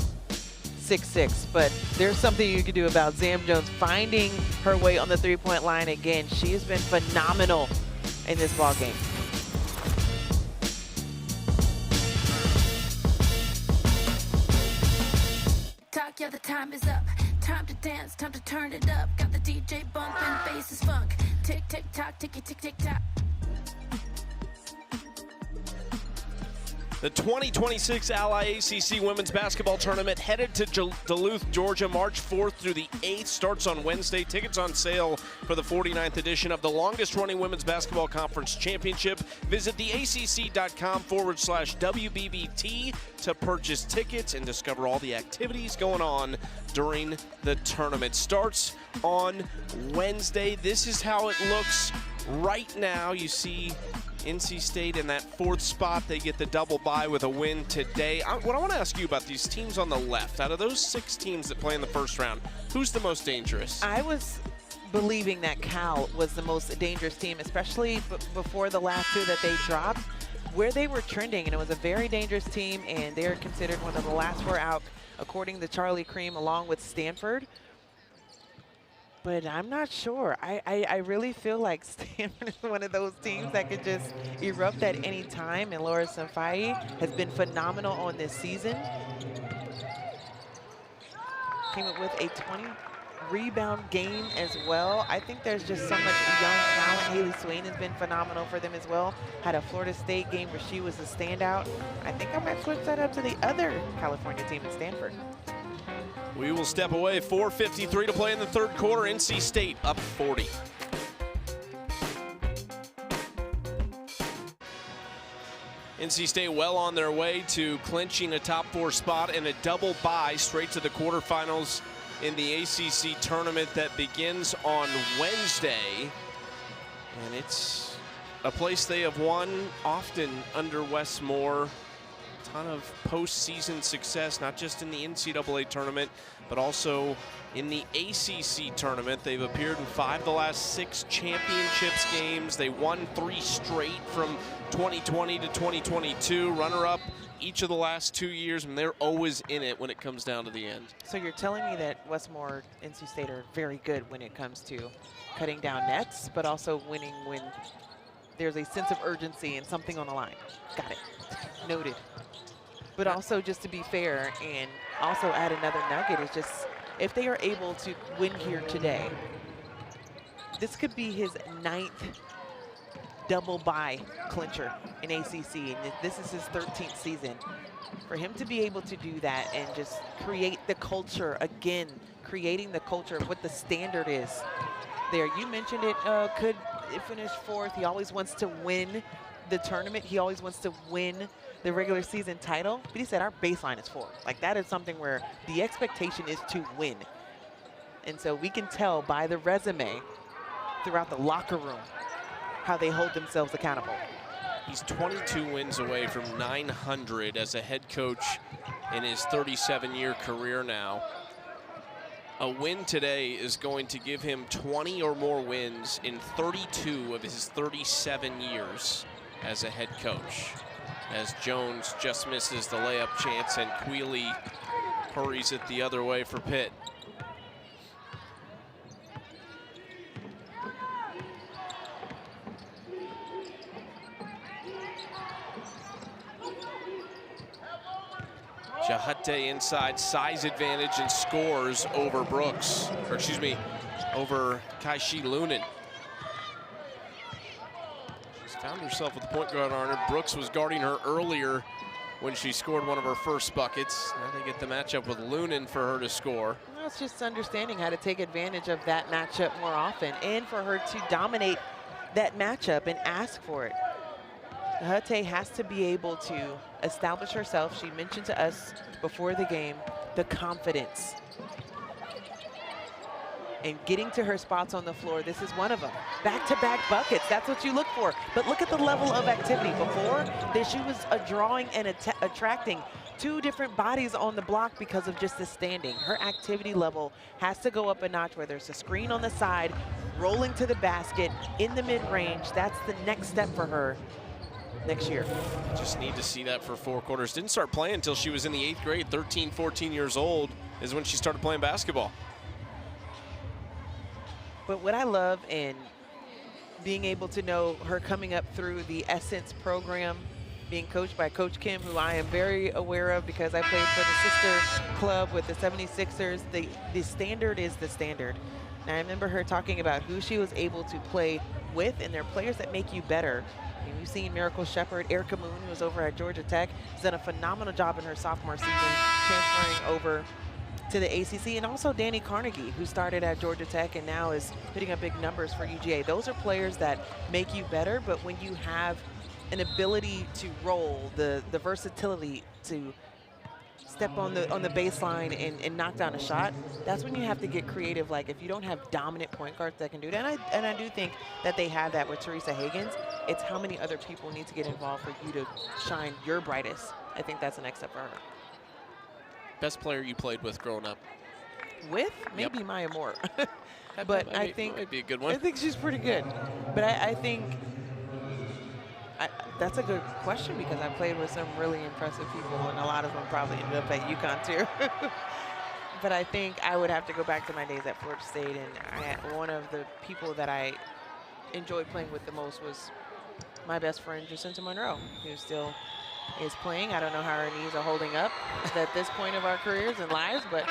6'6", but there's something you can do about Zam Jones finding her way on the three-point line again. She has been phenomenal in this ball game. Talk, yeah, the time is up. Time to dance, time to turn it up. Got the DJ bumping, bass is funk. Tick, tick, tock, ticky, tick, tick, tock. The 2026 Ally ACC Women's Basketball Tournament headed to Duluth, Georgia, March 4th through the 8th. Starts on Wednesday. Tickets on sale for the 49th edition of the longest-running Women's Basketball Conference Championship. Visit theacc.com/WBBT to purchase tickets and discover all the activities going on during the tournament. Starts on Wednesday. This is how it looks right now. You see NC State in that fourth spot. They get the double bye with a win today. What I want to ask you about these teams on the left, out of those 6 teams that play in the first round, who's the most dangerous? I was believing that Cal was the most dangerous team, especially before the last 2 that they dropped, where they were trending, and it was a very dangerous team, and they're considered one of the last 4 out, according to Charlie Cream, along with Stanford. But I'm not sure. I really feel like Stanford is one of those teams that could just erupt at any time, and Laura Samfai has been phenomenal on this season. Came up with a 20-rebound game as well. I think there's just so much young talent. Haley Swain has been phenomenal for them as well. Had a Florida State game where she was a standout. I think I might switch that up to the other California team at Stanford. We will step away. 4:53 to play in the third quarter. NC State up 40. NC State well on their way to clinching a top 4 spot and a double bye straight to the quarterfinals in the ACC tournament that begins on Wednesday. And it's a place they have won often under Wes Moore. Ton of postseason success, not just in the NCAA tournament, but also in the ACC tournament. They've appeared in 5 of the last 6 championships games. They won 3 straight from 2020 to 2022, runner-up each of the last 2 years, and they're always in it when it comes down to the end. So you're telling me that Wes Moore, NC State are very good when it comes to cutting down nets, but also winning when there's a sense of urgency and something on the line. Got it. Noted. But also, just to be fair and also add another nugget, is just if they are able to win here today, this could be his 9th double bye clincher in ACC, and this is his 13th season. For him to be able to do that and just create the culture again, creating the culture of what the standard is there. You mentioned it, could finish 4th. He always wants to win the tournament. He always wants to win the regular season title, but he said our baseline is 4. Like, that is something where the expectation is to win. And so we can tell by the resume throughout the locker room how they hold themselves accountable. He's 22 wins away from 900 as a head coach in his 37-year career now. A win today is going to give him 20 or more wins in 32 of his 37 years as a head coach. As Jones just misses the layup chance and Quealy hurries it the other way for Pitt. Jahate inside, size advantage, and scores over Brooks, or excuse me, over Kaishi Lunan. She's found herself with the point guard on her. Brooks was guarding her earlier when she scored one of her first buckets. Now they get the matchup with Lunan for her to score. Well, it's just understanding how to take advantage of that matchup more often, and for her to dominate that matchup and ask for it. Jahate has to be able to establish herself. She mentioned to us before the game the confidence. and getting to her spots on the floor. This is one of them. Back-to-back buckets, that's what you look for. But look at the level of activity. Before, she was drawing and attracting 2 different bodies on the block because of just the standing. Her activity level has to go up a notch, where there's a screen on the side, rolling to the basket, in the mid-range. That's the next step for her next year. Just need to see that for 4 quarters. Didn't start playing until she was in the 8th grade, 13, 14 years old is when she started playing basketball. But what I love in being able to know her coming up through the Essence program, being coached by Coach Kim, who I am very aware of because I played for the sister club with the 76ers, the standard is the standard. And I remember her talking about who she was able to play with, and they're players that make you better. I mean, we've seen Miracle Shepherd, Erica Moon, who was over at Georgia Tech, has done a phenomenal job in her sophomore season, transferring over to the ACC, and also Danny Carnegie, who started at Georgia Tech and now is putting up big numbers for UGA. Those are players that make you better, but when you have an ability to roll, the versatility to step on the baseline and knock down a shot, that's when you have to get creative. Like, if you don't have dominant point guards that can do that, and I do think that they have that with Teresa Higgins, it's how many other people need to get involved for you to shine your brightest. I think that's the next step for her. Best player you played with growing up? With? Maybe Maya Moore. But I think might be a good one. I think she's pretty good. But I think that's a good question, because I played with some really impressive people, and a lot of them probably ended up at UConn too. But I think I would have to go back to my days at Florida State, and one of the people that I enjoyed playing with the most was my best friend, Jacinta Monroe, who still is playing. I don't know how her knees are holding up at this point of our careers and lives, but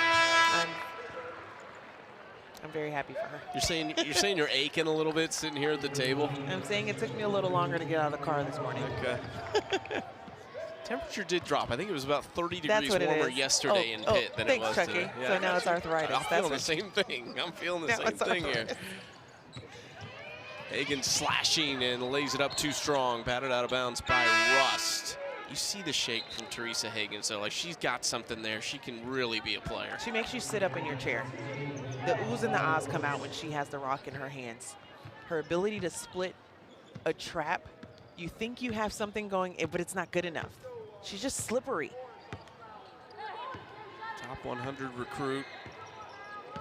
I'm very happy for her. You're saying you're aching a little bit sitting here at the table? I'm saying it took me a little longer to get out of the car this morning. Okay. Temperature did drop. I think it was about 30 degrees warmer yesterday in Pitt than it was Chucky. today. Yeah, so now it's arthritis. I'm feeling the same thing. I'm feeling the same thing here. Hagan slashing and lays it up too strong. Batted out of bounds by Rust. You see the shake from Teresa Higgins, so like, she's got something there. She can really be a player. She makes you sit up in your chair. The oohs and the ahs come out when she has the rock in her hands. Her ability to split a trap, you think you have something going, but it's not good enough. She's just slippery. Top 100 recruit.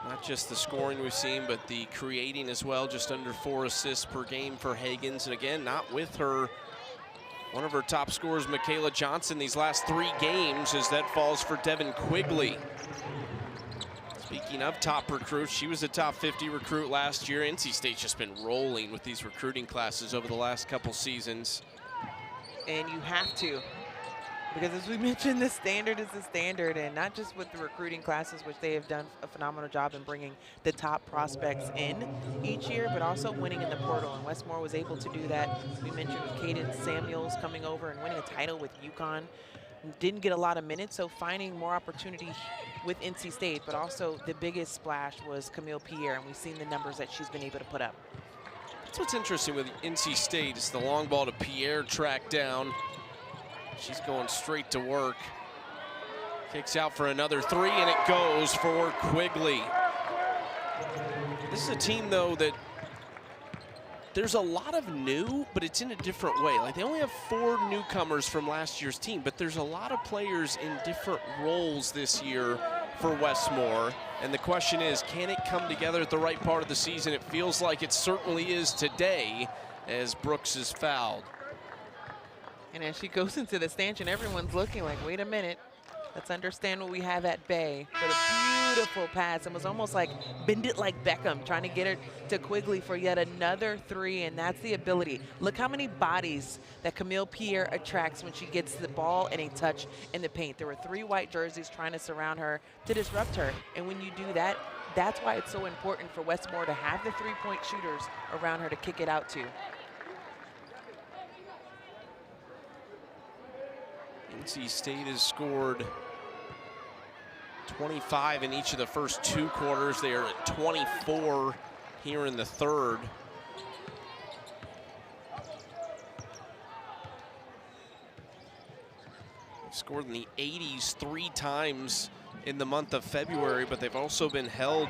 Not just the scoring we've seen, but the creating as well. Just under 4 assists per game for Higgins. And again, not with her, one of her top scorers, Michaela Johnson, these last 3 games, as that falls for Devin Quigley. Speaking of top recruits, she was a top 50 recruit last year. NC State's just been rolling with these recruiting classes over the last couple seasons. And you have to, because as we mentioned, the standard is the standard, and not just with the recruiting classes, which they have done a phenomenal job in bringing the top prospects in each year, but also winning in the portal. And Westmore was able to do that. We mentioned with Caden Samuels coming over and winning a title with UConn. Didn't get a lot of minutes, so finding more opportunity with NC State, but also the biggest splash was Camille Pierre, and we've seen the numbers that she's been able to put up. That's what's interesting with NC State, is the long ball to Pierre, tracked down. She's going straight to work. Kicks out for another 3, and it goes for Quigley. This is a team, though, that there's a lot of new, but it's in a different way. Like, they only have 4 newcomers from last year's team, but there's a lot of players in different roles this year for Westmore. And the question is, can it come together at the right part of the season? It feels like it certainly is today, as Brooks is fouled. And as she goes into the stanchion, everyone's looking like, wait a minute, let's understand what we have at bay. But a beautiful pass, and was almost like bend it like Beckham, trying to get her to Quigley for yet another 3, and that's the ability. Look how many bodies that Camille Pierre attracts when she gets the ball and a touch in the paint. There were 3 white jerseys trying to surround her to disrupt her, and when you do that, that's why it's so important for Westmore to have the 3-point shooters around her to kick it out to. NC State has scored 25 in each of the first 2 quarters. They are at 24 here in the third. They've scored in the 80s 3 times in the month of February, but they've also been held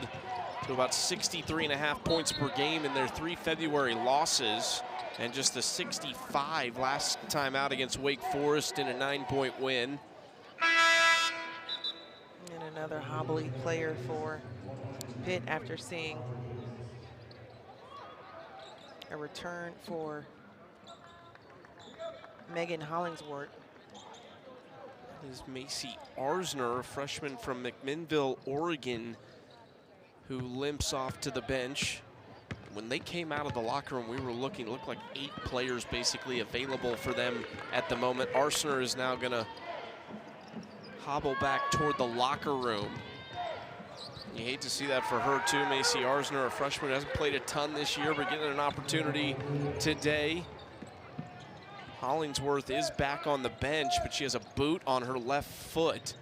to about 63.5 points per game in their 3 February losses, and just a 65 last time out against Wake Forest in a 9-point win. And another hobbly player for Pitt after seeing a return for Megan Hollingsworth. That is Macy Arsner, a freshman from McMinnville, Oregon, who limps off to the bench. When they came out of the locker room, we were looking, it looked like 8 players basically available for them at the moment. Arsner is now gonna hobble back toward the locker room. You hate to see that for her too. Macy Arsner, a freshman, hasn't played a ton this year, but getting an opportunity today. Hollingsworth is back on the bench, but she has a boot on her left foot.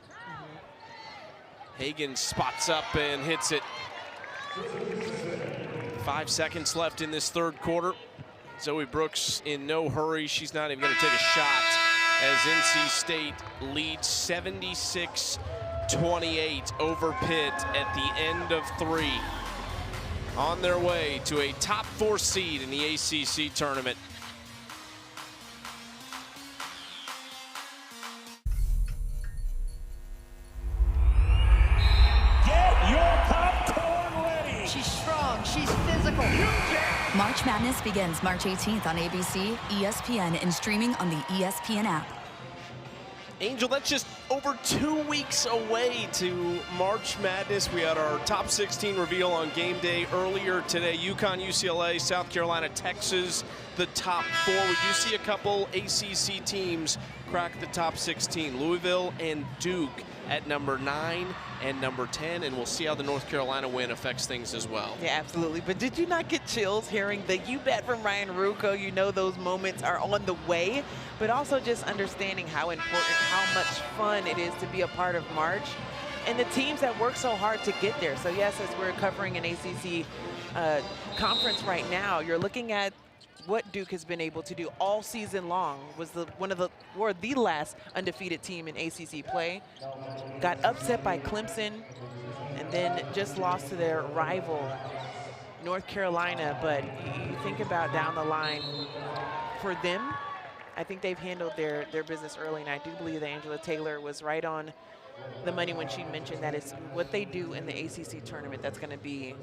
Hagan spots up and hits it. 5 seconds left in this third quarter. Zoe Brooks in no hurry. She's not even gonna take a shot as NC State leads 76-28 over Pitt at the end of 3. On their way to a top 4 seed in the ACC tournament. March Madness begins March 18th on ABC, ESPN, and streaming on the ESPN app. Angel, that's just over 2 weeks away to March Madness. We had our top 16 reveal on game day earlier today. UConn, UCLA, South Carolina, Texas, the top 4. We do see a couple ACC teams crack the top 16. Louisville and Duke at number 9 and number 10, and we'll see how the North Carolina win affects things as well. Yeah, absolutely. But did you not get chills hearing the "you bet" from Ryan Ruocco? You know those moments are on the way, but also just understanding how important, how much fun it is to be a part of March and the teams that work so hard to get there. So yes, as we're covering an ACC conference right now, you're looking at what Duke has been able to do all season long. Was the last undefeated team in ACC play. Got upset by Clemson and then just lost to their rival North Carolina. But you think about down the line for them, I think they've handled their business early, and I do believe that Angela Taylor was right on the money when she mentioned that it's what they do in the ACC tournament that's going to be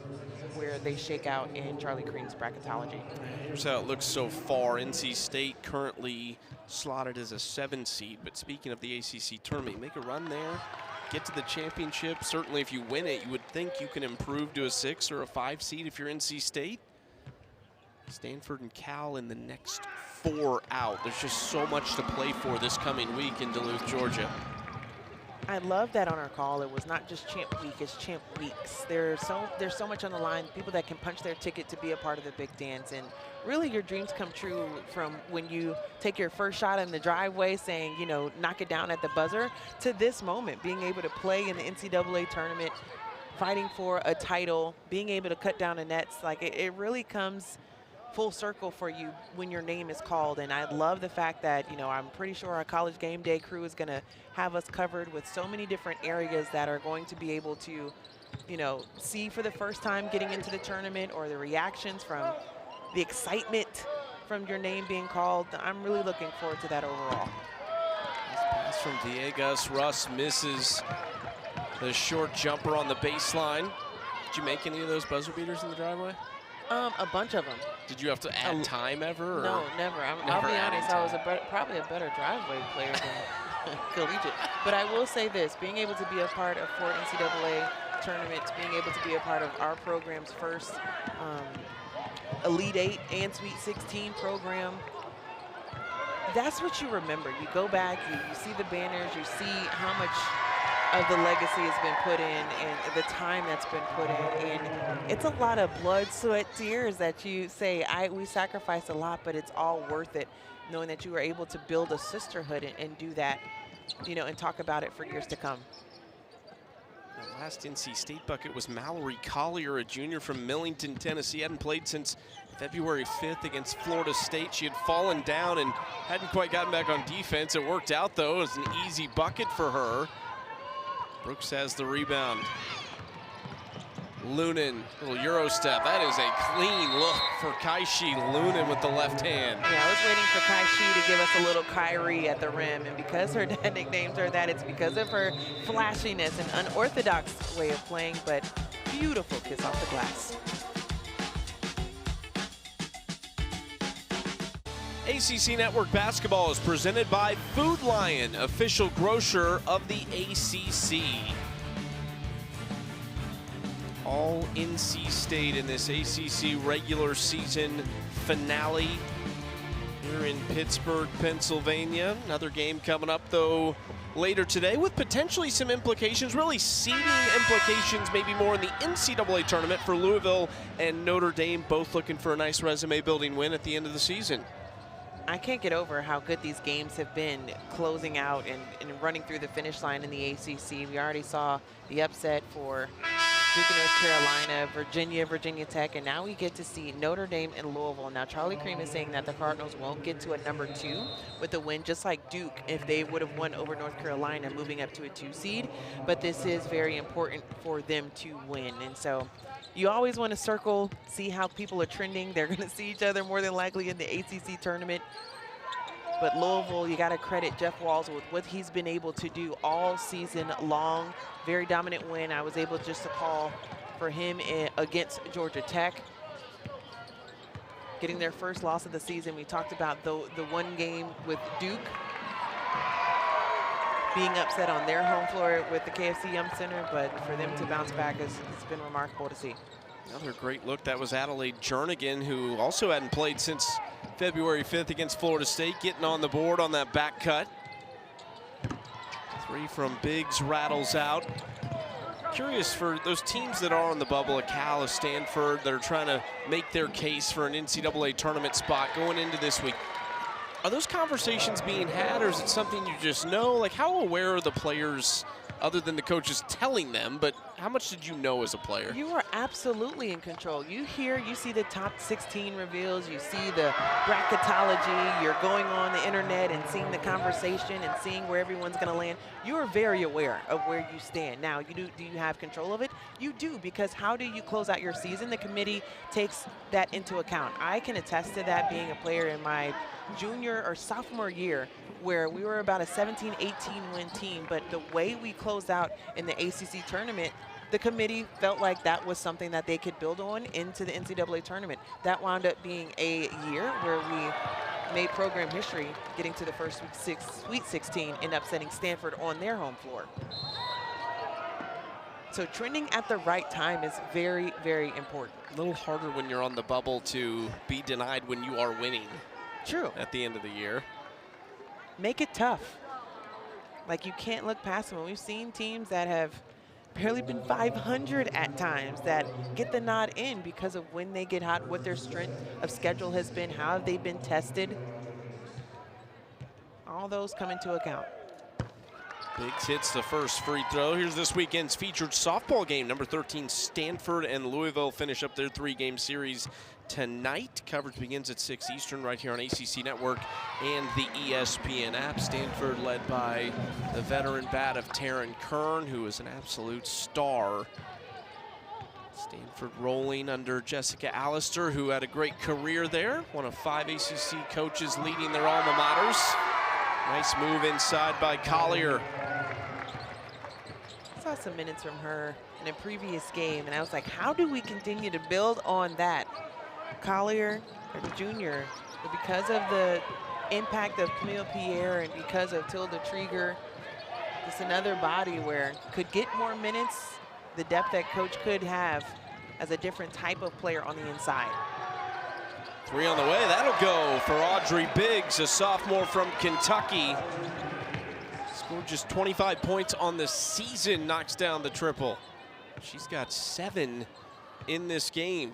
where they shake out in Charlie Crean's bracketology. Here's how it looks so far. NC State currently slotted as a 7 seed, but speaking of the ACC tournament, make a run there, get to the championship. Certainly if you win it, you would think you can improve to a 6 or a 5 seed if you're NC State. Stanford and Cal in the next 4 out. There's just so much to play for this coming week in Duluth, Georgia. I love that on our call. It was not just champ week, it's champ weeks. There's so much on the line, people that can punch their ticket to be a part of the big dance. And really your dreams come true from when you take your first shot in the driveway saying, you know, knock it down at the buzzer, to this moment, being able to play in the NCAA tournament, fighting for a title, being able to cut down the nets. Like it really comes full circle for you when your name is called. And I love the fact that, you know, I'm pretty sure our College Game Day crew is going to have us covered with so many different areas that are going to be able to, you know, see for the first time getting into the tournament, or the reactions from the excitement from your name being called. I'm really looking forward to that overall. This pass from Villegas. Russ misses the short jumper on the baseline. Did you make any of those buzzer beaters in the driveway? A bunch of them. Did you have to add time ever? Or? No, never. I'll be honest, I was probably a better driveway player than collegiate. But I will say this, being able to be a part of 4 NCAA tournaments, being able to be a part of our program's first Elite 8 and Sweet 16 program, that's what you remember. You go back, you see the banners, you see how much of the legacy has been put in and the time that's been put in. And it's a lot of blood, sweat, tears that you say, we sacrificed a lot, but it's all worth it, knowing that you were able to build a sisterhood and do that, you know, and talk about it for years to come. The last NC State bucket was Mallory Collier, a junior from Millington, Tennessee. Hadn't played since February 5th against Florida State. She had fallen down and hadn't quite gotten back on defense. It worked out, though. It was an easy bucket for her. Brooks has the rebound. Lunin, little Euro step. That is a clean look for Kaishi Lunin with the left hand. Yeah, I was waiting for Kaishi to give us a little Kyrie at the rim, and because her dad nicknames her that, it's because of her flashiness and unorthodox way of playing, but beautiful kiss off the glass. ACC Network Basketball is presented by Food Lion, official grocer of the ACC. All NC State in this ACC regular season finale here in Pittsburgh, Pennsylvania. Another game coming up, though, later today with potentially some implications, really seeding implications, maybe more in the NCAA tournament for Louisville and Notre Dame, both looking for a nice resume-building win at the end of the season. I can't get over how good these games have been closing out and running through the finish line in the ACC. We already saw the upset for Duke and North Carolina, Virginia Tech, and now we get to see Notre Dame and Louisville. Now, Charlie Cream is saying that the Cardinals won't get to a #2 with a win, just like Duke if they would have won over North Carolina, moving up to a 2 seed. But this is very important for them to win. And so you always want to circle, see how people are trending. They're going to see each other more than likely in the ACC tournament. But Louisville, you got to credit Jeff Walz with what he's been able to do all season long. Very dominant win. I was able just to call for him against Georgia Tech. Getting their first loss of the season. We talked about the one game with Duke being upset on their home floor with the KFC Yum Center, but for them to bounce back, it's been remarkable to see. Another great look. That was Adelaide Jernigan, who also hadn't played since February 5th against Florida State, getting on the board on that back cut. 3 from Biggs rattles out. Curious for those teams that are on the bubble, a Cal, a Stanford, that are trying to make their case for an NCAA tournament spot going into this week. Are those conversations being had, or is it something you just know? Like, how aware are the players, other than the coaches telling them, but how much did you know as a player? You are absolutely in control. You see the top 16 reveals, you see the bracketology, you're going on the internet and seeing the conversation and seeing where everyone's gonna land. You are very aware of where you stand. Now, do you have control of it? You do, because how do you close out your season? The committee takes that into account. I can attest to that being a player in my junior or sophomore year, where we were about a 17-18 win team, but the way we closed out in the ACC tournament, the committee felt like that was something that they could build on into the NCAA tournament. That wound up being a year where we made program history, getting to the first Sweet 16 and upsetting Stanford on their home floor. So trending at the right time is very, very important. A little harder when you're on the bubble to be denied when you are winning. True. At the end of the year. Make it tough. Like, you can't look past them. We've seen teams that have barely been 500 at times that get the nod in because of when they get hot, what their strength of schedule has been, how have they been tested. All those come into account. Biggs hits the first free throw. Here's this weekend's featured softball game. Number 13, Stanford and Louisville finish up their 3-game series tonight. Coverage begins at 6 Eastern right here on ACC Network and the ESPN app. Stanford led by the veteran bat of Taryn Kern, who is an absolute star. Stanford rolling under Jessica Allister, who had a great career there. One of 5 ACC coaches leading their alma maters. Nice move inside by Collier. I saw some minutes from her in a previous game, and I was like, how do we continue to build on that? Collier, a junior, but because of the impact of Camille Pierre and because of Tilda Trieger, just another body where could get more minutes, the depth that coach could have as a different type of player on the inside. 3 on the way, that'll go for Audrey Biggs, a sophomore from Kentucky. Scored just 25 points on the season, knocks down the triple. She's got 7 in this game.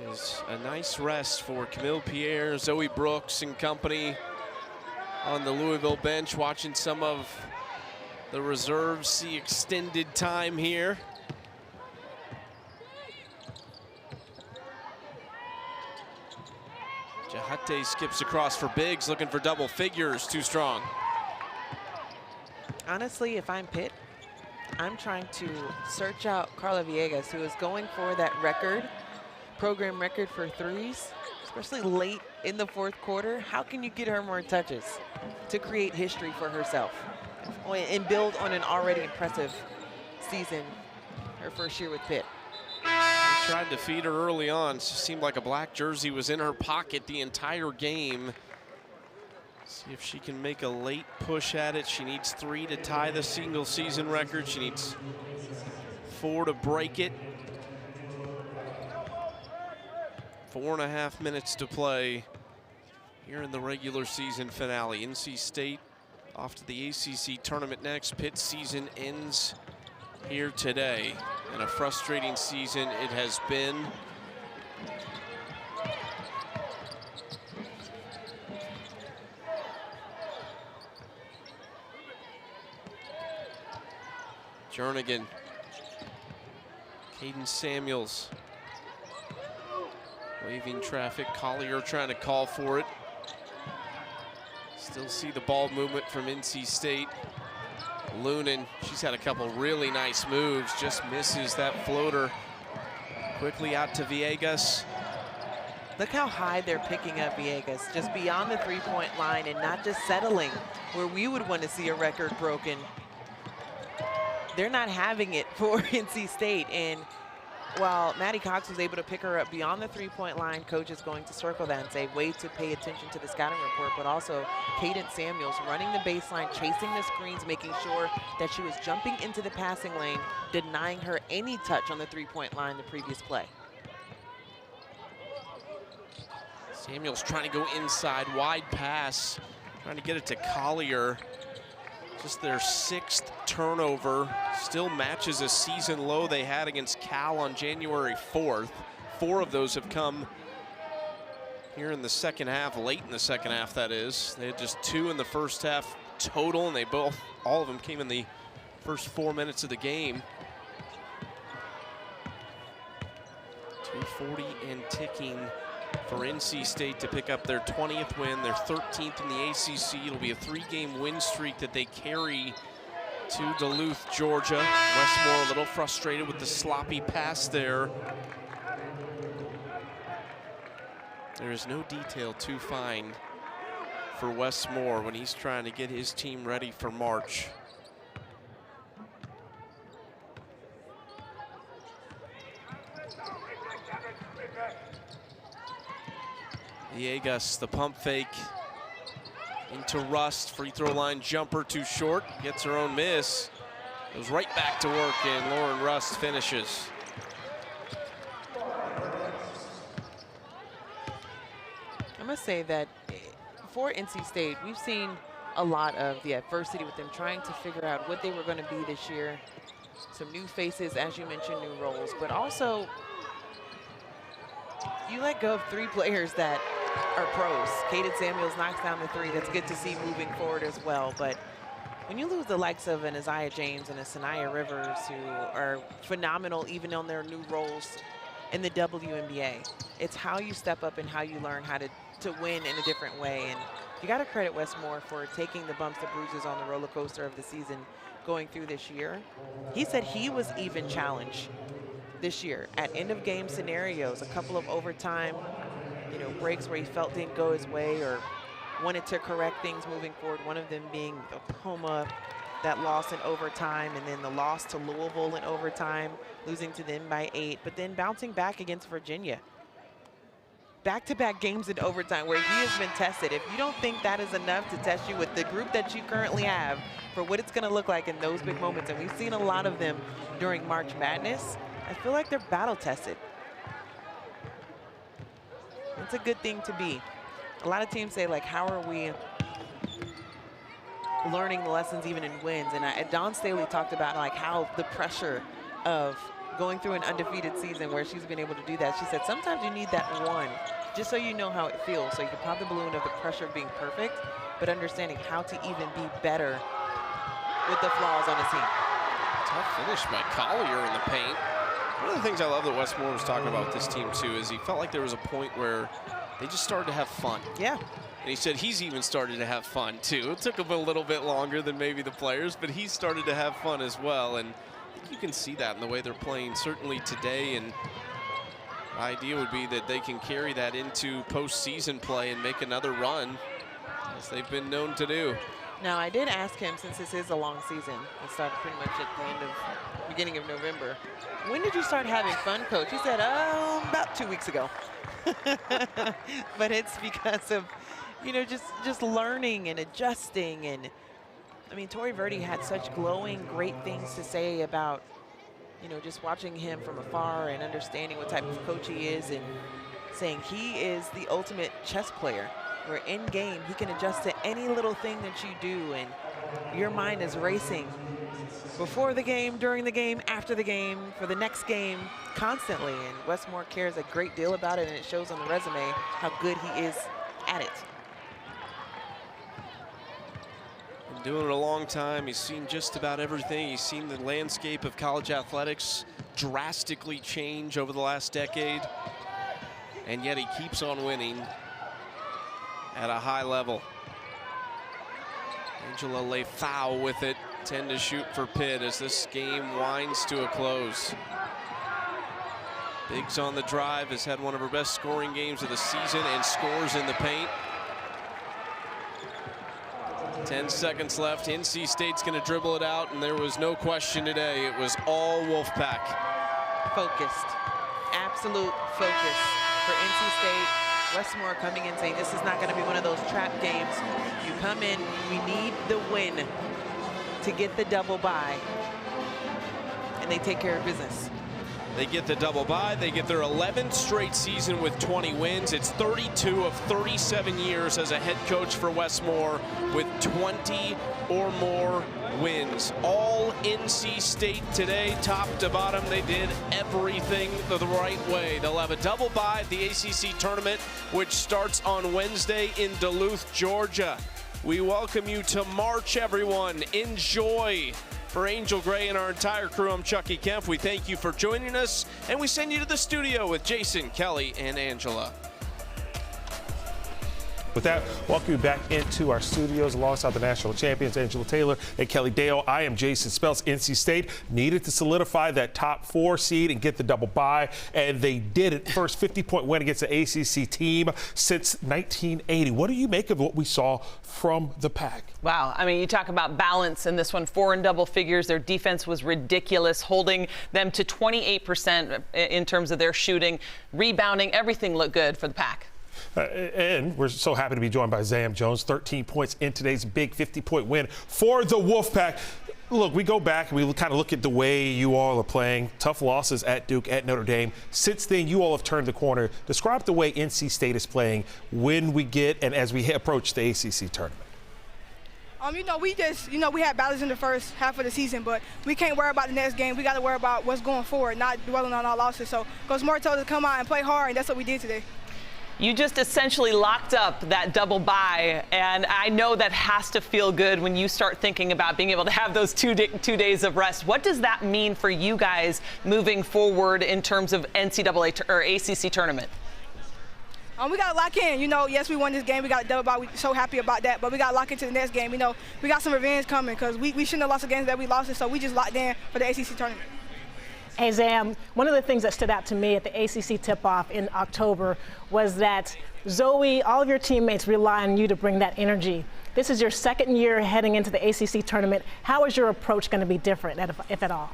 It is a nice rest for Camille Pierre, Zoe Brooks and company on the Louisville bench, watching some of the reserves see extended time here. Tate skips across for Biggs, looking for double figures, too strong. Honestly, if I'm Pitt, I'm trying to search out Carla Villegas, who is going for that program record for threes, especially late in the fourth quarter. How can you get her more touches to create history for herself and build on an already impressive season, her first year with Pitt? He tried to feed her early on. It seemed like a black jersey was in her pocket the entire game. See if she can make a late push at it. She needs 3 to tie the single season record. She needs 4 to break it. 4.5 minutes to play here in the regular season finale. NC State off to the ACC tournament next. Pitt's season ends here today. And a frustrating season it has been. Jernigan, Caden Samuels, waving traffic. Collier trying to call for it. Still see the ball movement from NC State. Lunan, she's had a couple really nice moves, just misses that floater. Quickly out to Villegas. Look how high they're picking up Villegas, just beyond the three-point line and not just settling where we would want to see a record broken. They're not having it for NC State. And while Maddie Cox was able to pick her up beyond the three-point line, coach is going to circle that and say, way to pay attention to the scouting report, but also Cadence Samuels running the baseline, chasing the screens, making sure that she was jumping into the passing lane, denying her any touch on the three-point line the previous play. Samuels trying to go inside, wide pass, trying to get it to Collier. Just their 6th turnover, still matches a season low they had against Cal on January 4th. 4 of those have come here in the second half, late in the second half that is. They had just 2 in the first half total, and all of them came in the first 4 minutes of the game. 2:40 and ticking for NC State to pick up their 20th win, their 13th in the ACC. It'll be a 3-game win streak that they carry to Duluth, Georgia. Westmore a little frustrated with the sloppy pass there. There is no detail too fine for Westmore when he's trying to get his team ready for March. Villegas, the pump fake into Rust. Free throw line jumper too short. Gets her own miss. Goes right back to work, and Lauren Rust finishes. I must say that for NC State, we've seen a lot of the adversity with them trying to figure out what they were going to be this year. Some new faces, as you mentioned, new roles, but also you let go of 3 players that are pros. Cadence Samuels knocks down the 3. That's good to see moving forward as well. But when you lose the likes of an Isaiah James and a Sanaya Rivers, who are phenomenal even on their new roles in the WNBA, it's how you step up and how you learn how to win in a different way. And you got to credit Westmore for taking the bumps and bruises on the roller coaster of the season going through this year. He said he was even challenged this year at end of game scenarios, a couple of overtime breaks where he felt didn't go his way or wanted to correct things moving forward, one of them being Oklahoma, that loss in overtime, and then the loss to Louisville in overtime, losing to them by 8, but then bouncing back against Virginia. Back-to-back games in overtime where he has been tested. If you don't think that is enough to test you with the group that you currently have for what it's going to look like in those big moments, and we've seen a lot of them during March Madness, I feel like they're battle-tested. It's a good thing to be. A lot of teams say, like, how are we learning the lessons even in wins? And Dawn Staley talked about, like, how the pressure of going through an undefeated season where she's been able to do that. She said sometimes you need that one just so you know how it feels, so you can pop the balloon of the pressure of being perfect, but understanding how to even be better with the flaws on the team. Tough finish by Collier in the paint. One of the things I love that Westmore was talking about with this team, too, is he felt like there was a point where they just started to have fun. Yeah. And he said he's even started to have fun, too. It took him a little bit longer than maybe the players, but he started to have fun as well. And I think you can see that in the way they're playing, certainly today. And the idea would be that they can carry that into postseason play and make another run, as they've been known to do. Now, I did ask him, since this is a long season, it started pretty much at the beginning of November, when did you start having fun, Coach? He said, about 2 weeks ago. But it's because of, you know, just learning and adjusting. And I mean, Tori Verdi had such glowing, great things to say about, you know, just watching him from afar and understanding what type of coach he is, and saying he is the ultimate chess player, where in game he can adjust to any little thing that you do, and your mind is racing before the game, during the game, after the game, for the next game, constantly. And Westmore cares a great deal about it, and it shows on the resume how good he is at it. Been doing it a long time. He's seen just about everything. He's seen the landscape of college athletics drastically change over the last decade, and yet he keeps on winning at a high level. Angela lay foul with it, 10 to shoot for Pitt as this game winds to a close. Biggs on the drive, has had one of her best scoring games of the season and scores in the paint. 10 seconds left. NC State's going to dribble it out, and there was no question today. It was all Wolfpack. Focused, absolute focus for NC State. Westmore coming in saying this is not going to be one of those trap games. You come in, we need the win to get the double bye, and they take care of business. They get the double bye. They get their 11th straight season with 20 wins. It's 32 of 37 years as a head coach for Westmore with 20 or more wins. All NC State today, top to bottom. They did everything the right way. They'll have a double bye at the ACC tournament, which starts on Wednesday in Duluth, Georgia. We welcome you to March, everyone. Enjoy. For Angel Gray and our entire crew, I'm Chucky Kemp. We thank you for joining us, and we send you to the studio with Jason, Kelly, and Angela. With that, welcome you back into our studios alongside the national champions, Angela Taylor and Kelly Dale. I am Jason Spells. NC State needed to solidify that top 4 seed and get the double bye, and they did it. First 50-point win against the ACC team since 1980. What do you make of what we saw from the Pack? Wow. I mean, you talk about balance in this one, 4 in double figures. Their defense was ridiculous, holding them to 28% in terms of their shooting, rebounding. Everything looked good for the Pack. And we're so happy to be joined by Zam Jones, 13 points in today's big 50-point win for the Wolfpack. Look, we go back and we kind of look at the way you all are playing. Tough losses at Duke, at Notre Dame. Since then, you all have turned the corner. Describe the way NC State is playing when we get and as we approach the ACC tournament. We had battles in the first half of the season, but we can't worry about the next game. We got to worry about what's going forward, not dwelling on our losses. So Coach Moore told us to come out and play hard, and that's what we did today. You just essentially locked up that double bye, and I know that has to feel good when you start thinking about being able to have those 2 days of rest. What does that mean for you guys moving forward in terms of NCAA or ACC tournament? We got to lock in. Yes, we won this game. We got a double bye. We're so happy about that, but we got to lock into the next game. We got some revenge coming because we shouldn't have lost the games that we lost, so we just locked in for the ACC tournament. Hey, Zam, one of the things that stood out to me at the ACC tip-off in October was that Zoe, all of your teammates rely on you to bring that energy. This is your second year heading into the ACC tournament. How is your approach going to be different, if at all?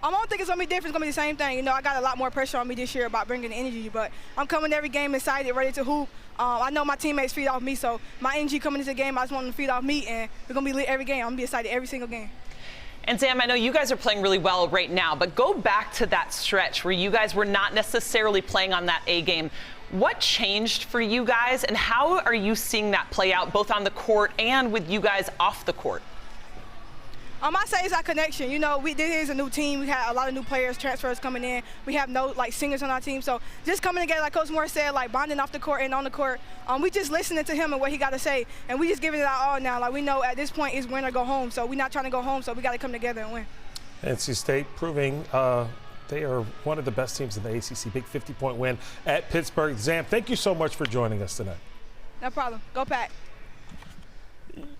I don't think it's going to be different. It's going to be the same thing. I got a lot more pressure on me this year about bringing the energy, but I'm coming every game excited, ready to hoop. I know my teammates feed off me, so my energy coming into the game, I just want them to feed off me, and we're going to be lit every game. I'm going to be excited every single game. And Sam, I know you guys are playing really well right now, but go back to that stretch where you guys were not necessarily playing on that A game. What changed for you guys, and how are you seeing that play out both on the court and with you guys off the court? I say it's our connection. This is a new team. We had a lot of new players, transfers coming in. We have no singers on our team. So just coming together, like Coach Moore said, bonding off the court and on the court. We just listening to him and what he got to say, and we just giving it our all now. We know at this point it's win or go home. So we're not trying to go home. So we got to come together and win. NC State proving They are one of the best teams in the ACC. Big 50-point win at Pittsburgh. Zam, thank you so much for joining us tonight. No problem. Go Pack.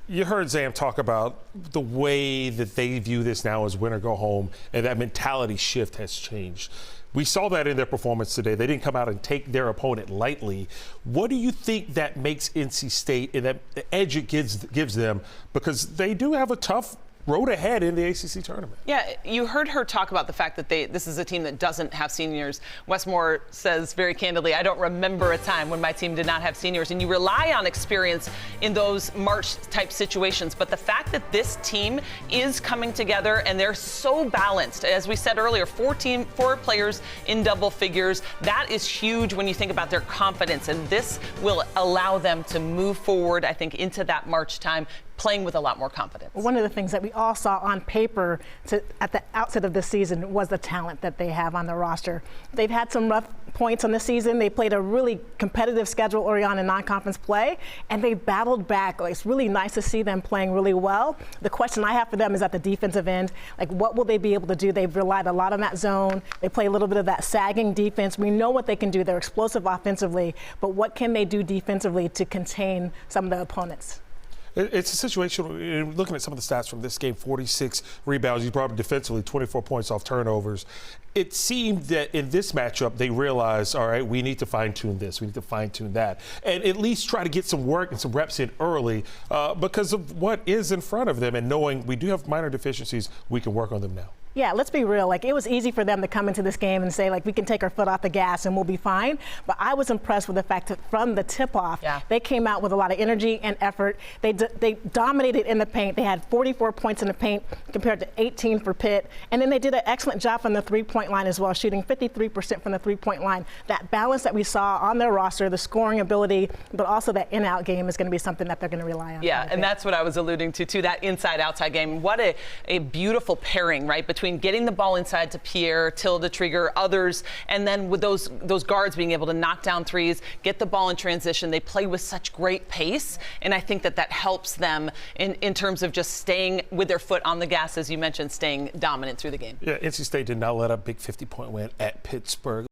You heard Zam talk about the way that they view this now as win or go home, and that mentality shift has changed. We saw that in their performance today. They didn't come out and take their opponent lightly. What do you think that makes NC State and that the edge it gives them? Because they do have a tough road ahead in the ACC tournament. Yeah, you heard her talk about the fact that this is a team that doesn't have seniors. Westmore says very candidly, I don't remember a time when my team did not have seniors. And you rely on experience in those March-type situations. But the fact that this team is coming together and they're so balanced, as we said earlier, four players in double figures, that is huge when you think about their confidence. And this will allow them to move forward, I think, into that March time, playing with a lot more confidence. One of the things that we all saw on paper at the outset of the season was the talent that they have on the roster. They've had some rough points on the season. They played a really competitive schedule early on in non-conference play, and they battled back. Like, it's really nice to see them playing really well. The question I have for them is at the defensive end, like, what will they be able to do? They've relied a lot on that zone. They play a little bit of that sagging defense. We know what they can do. They're explosive offensively, but what can they do defensively to contain some of the opponents? It's a situation, looking at some of the stats from this game, 46 rebounds. You brought up defensively, 24 points off turnovers. It seemed that in this matchup, they realized, all right, we need to fine-tune this, we need to fine-tune that, and at least try to get some work and some reps in early because of what is in front of them, and knowing we do have minor deficiencies, we can work on them now. Yeah, let's be real. Like, it was easy for them to come into this game and say, like, we can take our foot off the gas and we'll be fine. But I was impressed with the fact that from the tip-off, they came out with a lot of energy and effort. They dominated in the paint. They had 44 points in the paint compared to 18 for Pitt. And then they did an excellent job from the three-point line as well, shooting 53% from the three-point line. That balance that we saw on their roster, the scoring ability, but also that in-out game is going to be something that they're going to rely on. Yeah, and that's what I was alluding to that inside-outside game. What a beautiful pairing, right, between getting the ball inside to Pierre, Tilda, Trigger, others, and then with those guards being able to knock down threes, get the ball in transition. They play with such great pace, and I think that helps them in terms of just staying with their foot on the gas, as you mentioned, staying dominant through the game. Yeah, NC State did not let up. Big 50-point win at Pittsburgh.